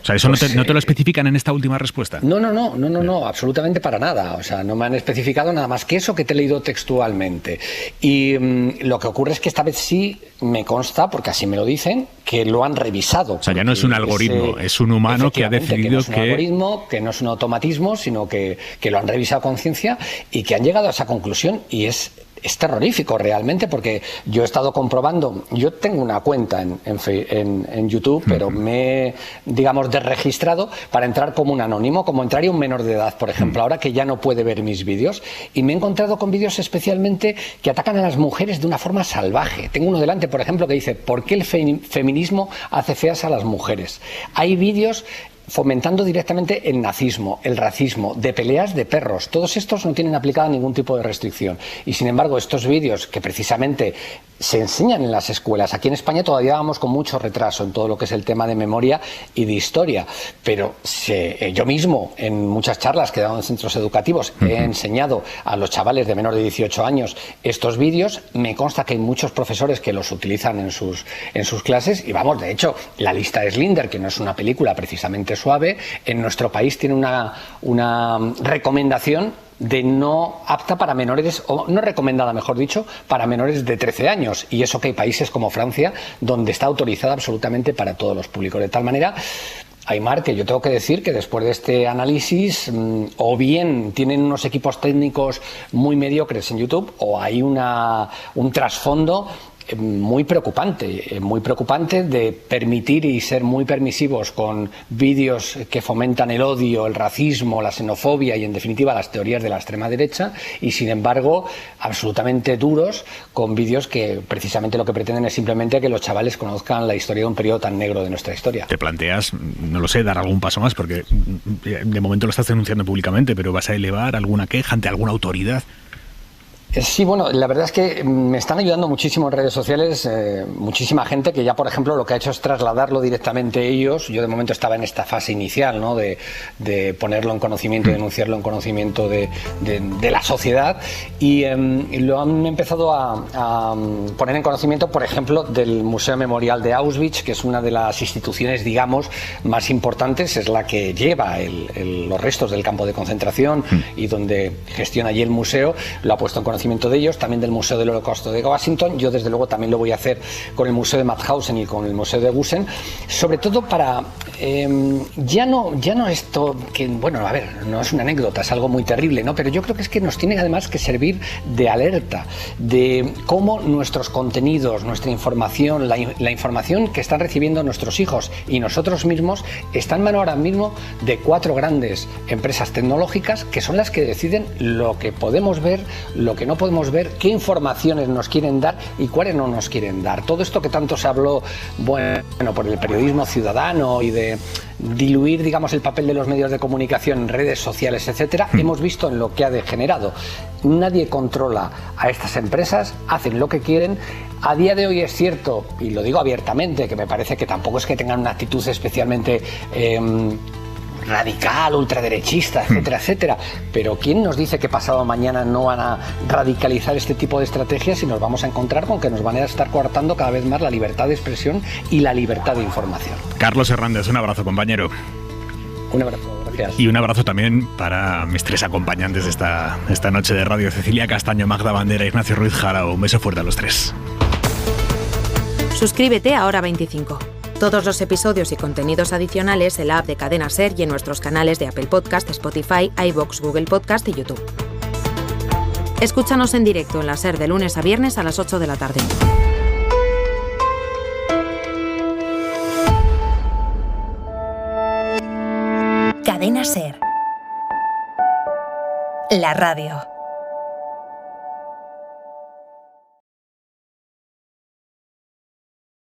O sea, ¿eso pues, no te lo especifican en esta última respuesta? No, absolutamente para nada. O sea, no me han especificado nada más que eso que te he leído textualmente. Y lo que ocurre es que esta vez sí me consta, porque así me lo dicen, que lo han revisado. O sea, ya no es un algoritmo, es un humano que ha decidido que no es un algoritmo, que no es un automatismo, sino que lo han revisado con ciencia y que han llegado a esa conclusión, y es terrorífico realmente, porque yo he estado comprobando, yo tengo una cuenta en YouTube, pero me he, digamos, desregistrado para entrar como un anónimo, como entraría un menor de edad, por ejemplo, ahora que ya no puede ver mis vídeos, y me he encontrado con vídeos especialmente que atacan a las mujeres de una forma salvaje. Tengo uno delante, por ejemplo, que dice: ¿por qué el feminismo hace feas a las mujeres? Hay vídeos fomentando directamente el nazismo, el racismo, de peleas de perros. Todos estos no tienen aplicada ningún tipo de restricción. Y sin embargo, estos vídeos que precisamente se enseñan en las escuelas, aquí en España todavía vamos con mucho retraso en todo lo que es el tema de memoria y de historia, pero yo mismo en muchas charlas que he dado en centros educativos he enseñado a los chavales de menor de 18 años estos vídeos. Me consta que hay muchos profesores que los utilizan en sus clases, y vamos, de hecho, La lista de Schindler, que no es una película precisamente suave, en nuestro país tiene una recomendación de no apta para menores, o no recomendada, mejor dicho, para menores de 13 años. Y eso que hay países como Francia, donde está autorizada absolutamente para todos los públicos. De tal manera, Aimar, que yo tengo que decir que después de este análisis, o bien tienen unos equipos técnicos muy mediocres en YouTube, o hay un trasfondo muy preocupante de permitir y ser muy permisivos con vídeos que fomentan el odio, el racismo, la xenofobia y en definitiva las teorías de la extrema derecha, y sin embargo absolutamente duros con vídeos que precisamente lo que pretenden es simplemente que los chavales conozcan la historia de un periodo tan negro de nuestra historia. ¿Te planteas, no lo sé, dar algún paso más? Porque de momento lo estás denunciando públicamente, pero ¿vas a elevar alguna queja ante alguna autoridad? Sí, bueno, la verdad es que me están ayudando muchísimo en redes sociales, muchísima gente que ya, por ejemplo, lo que ha hecho es trasladarlo directamente ellos. Yo de momento estaba en esta fase inicial, ¿no?, de ponerlo en conocimiento y denunciarlo en conocimiento de la sociedad, y lo han empezado a poner en conocimiento, por ejemplo, del Museo Memorial de Auschwitz, que es una de las instituciones, digamos, más importantes, es la que lleva los restos del campo de concentración y donde gestiona allí el museo. Lo ha puesto en conocimiento de ellos, también del Museo del Holocausto de Washington. Yo desde luego también lo voy a hacer con el Museo de Mauthausen y con el Museo de Gusen, sobre todo para ya no esto que, bueno, a ver, no es una anécdota, es algo muy terrible, ¿no?, pero yo creo que es que nos tiene además que servir de alerta de cómo nuestros contenidos, nuestra información, la información que están recibiendo nuestros hijos y nosotros mismos está en mano ahora mismo de 4 grandes empresas tecnológicas que son las que deciden lo que podemos ver, lo que no podemos ver, qué informaciones nos quieren dar y cuáles no nos quieren dar. Todo esto que tanto se habló, bueno, por el periodismo ciudadano y de diluir, digamos, el papel de los medios de comunicación en redes sociales, etcétera, hemos visto en lo que ha degenerado. Nadie controla a estas empresas, hacen lo que quieren. A día de hoy es cierto, y lo digo abiertamente, que me parece que tampoco es que tengan una actitud especialmente radical, ultraderechista, etcétera, etcétera, pero ¿quién nos dice que pasado mañana no van a radicalizar este tipo de estrategias y nos vamos a encontrar con que nos van a estar coartando cada vez más la libertad de expresión y la libertad de información? Carlos Hernández, un abrazo, compañero. Un abrazo, gracias. Y un abrazo también para mis 3 acompañantes de esta noche de radio: Cecilia Castaño, Magda Bandera, Ignacio Ruiz Jarao. Un beso fuerte a los 3. Suscríbete a Hora 25. Todos los episodios y contenidos adicionales en la app de Cadena SER y en nuestros canales de Apple Podcast, Spotify, iVoox, Google Podcast y YouTube. Escúchanos en directo en la SER de lunes a viernes a las 8 de la tarde. Cadena SER. la radio.